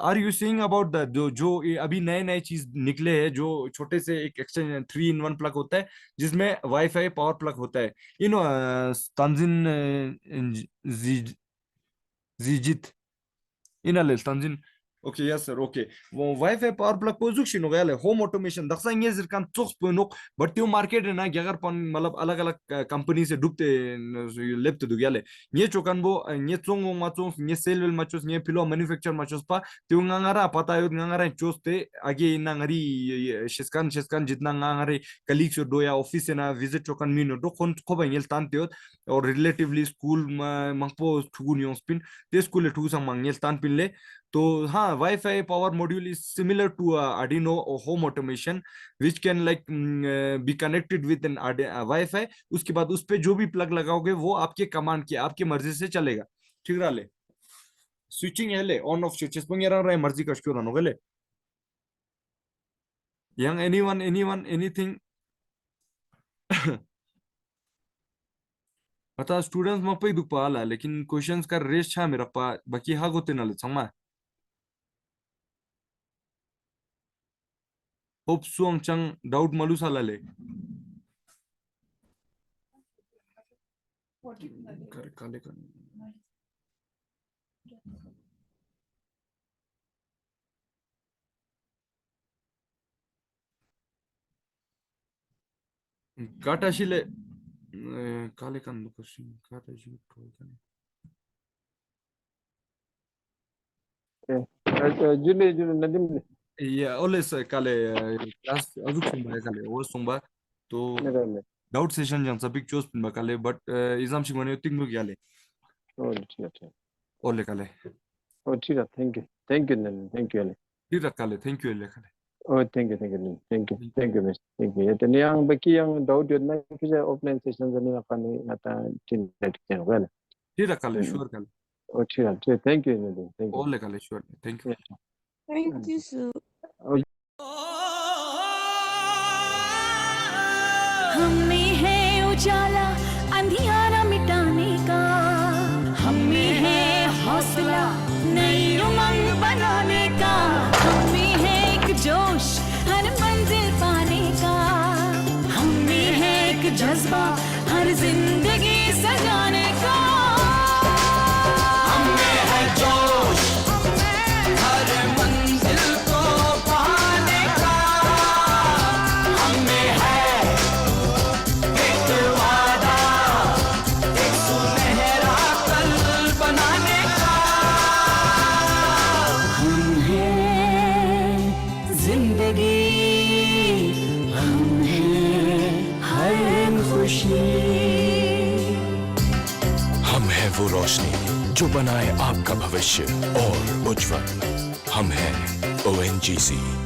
are you saying about the जो अभी नए चीज निकले हैं जो छोटे से एक एक्सटेंशन 3-in-1 प्लग होता है जिसमें Wi-Fi पावर प्लग होता है you know Tanzin Zijit inlay Tanzin Okay, yes, sir. Okay. Wi-Fi power plug position हो गया ले home automation Daksha Inge जिरकान chokes पोइनोक but त्यो market है ना गगर पन मतलब अलग अलग company से डुबते लेप्त दु गया ले ये चोकान वो ये चोंग माचोस ये सेलवेल माचोस ये पिलो manufacture माचोस पा त्यो ngangara पता यो ngangara चोस्ते आगे नंगरी शिस्कान जितना ngangare colleagues दो या office ना visit चोकान मीनो दो कौन को बंगेल तान त्यो और relatively school मंगपो ठुगुन यों स्पिन ते school ठुगु संग मंगेल तान पिन ले तो हाँ Wi-Fi power module is similar to Arduino or home automation which can like be connected with an Wi-Fi उसके बाद उस पे जो भी प्लग लगाओगे वो आपके कमांड की आपकी मर्जी से चलेगा ठीक रहा ले स्विचिंग है ले ऑन ऑफ स्विचेस पंगे रहा है मर्जी का क्यों रहा ले young anyone anything बता स्टूडेंट्स में पे दुख पाला लेकिन क्वेश्चंस का रेस छा मेरा पा बाकी हाँ गोते ना ले समझ होप सुंग चंग डाउट मालू साला ले कर काले कर काटा शिले काले कर लो क्वेश्चन काटा जी ट्रोल करने जुले नदीम या ओलेस काले क्लास अजुक सुनबा काले वो सुनबा तो नगरले डाउट सेशन जन सपिक चोस पिनबा काले बट एग्जाम सिगमने तिंगु ग्याले ओ ठीक है ओले काले ओ ठीक है थैंक यू थैंक यू ठीक काले थैंक यू ले काले ओ thank you miss thank you तो yang baki yang doubt yun na kisa offline session zani apa ni ata tin net ken well ठीक काले श्योर काले ओ ठीक है थैंक यू थैंक यू ओले काले sure thank you Thank you, sir. हमें है उजाला अंधियारा मिटाने का हमें है हौसला नई उमंग बनाने का हमें है एक जोश हर मंजिल पाने का हमें है एक जज्बा हर जिंदगी सजाने का हमें है जोश हर मंजिल को पाने का हमें है एक वादा एक सुनहरा कल बनाने का हम हैं जिंदगी हम हैं हर खुशी हम है वो रोशनी जो बनाए आपका भविष्य और उज्जवल हम हैं ONGC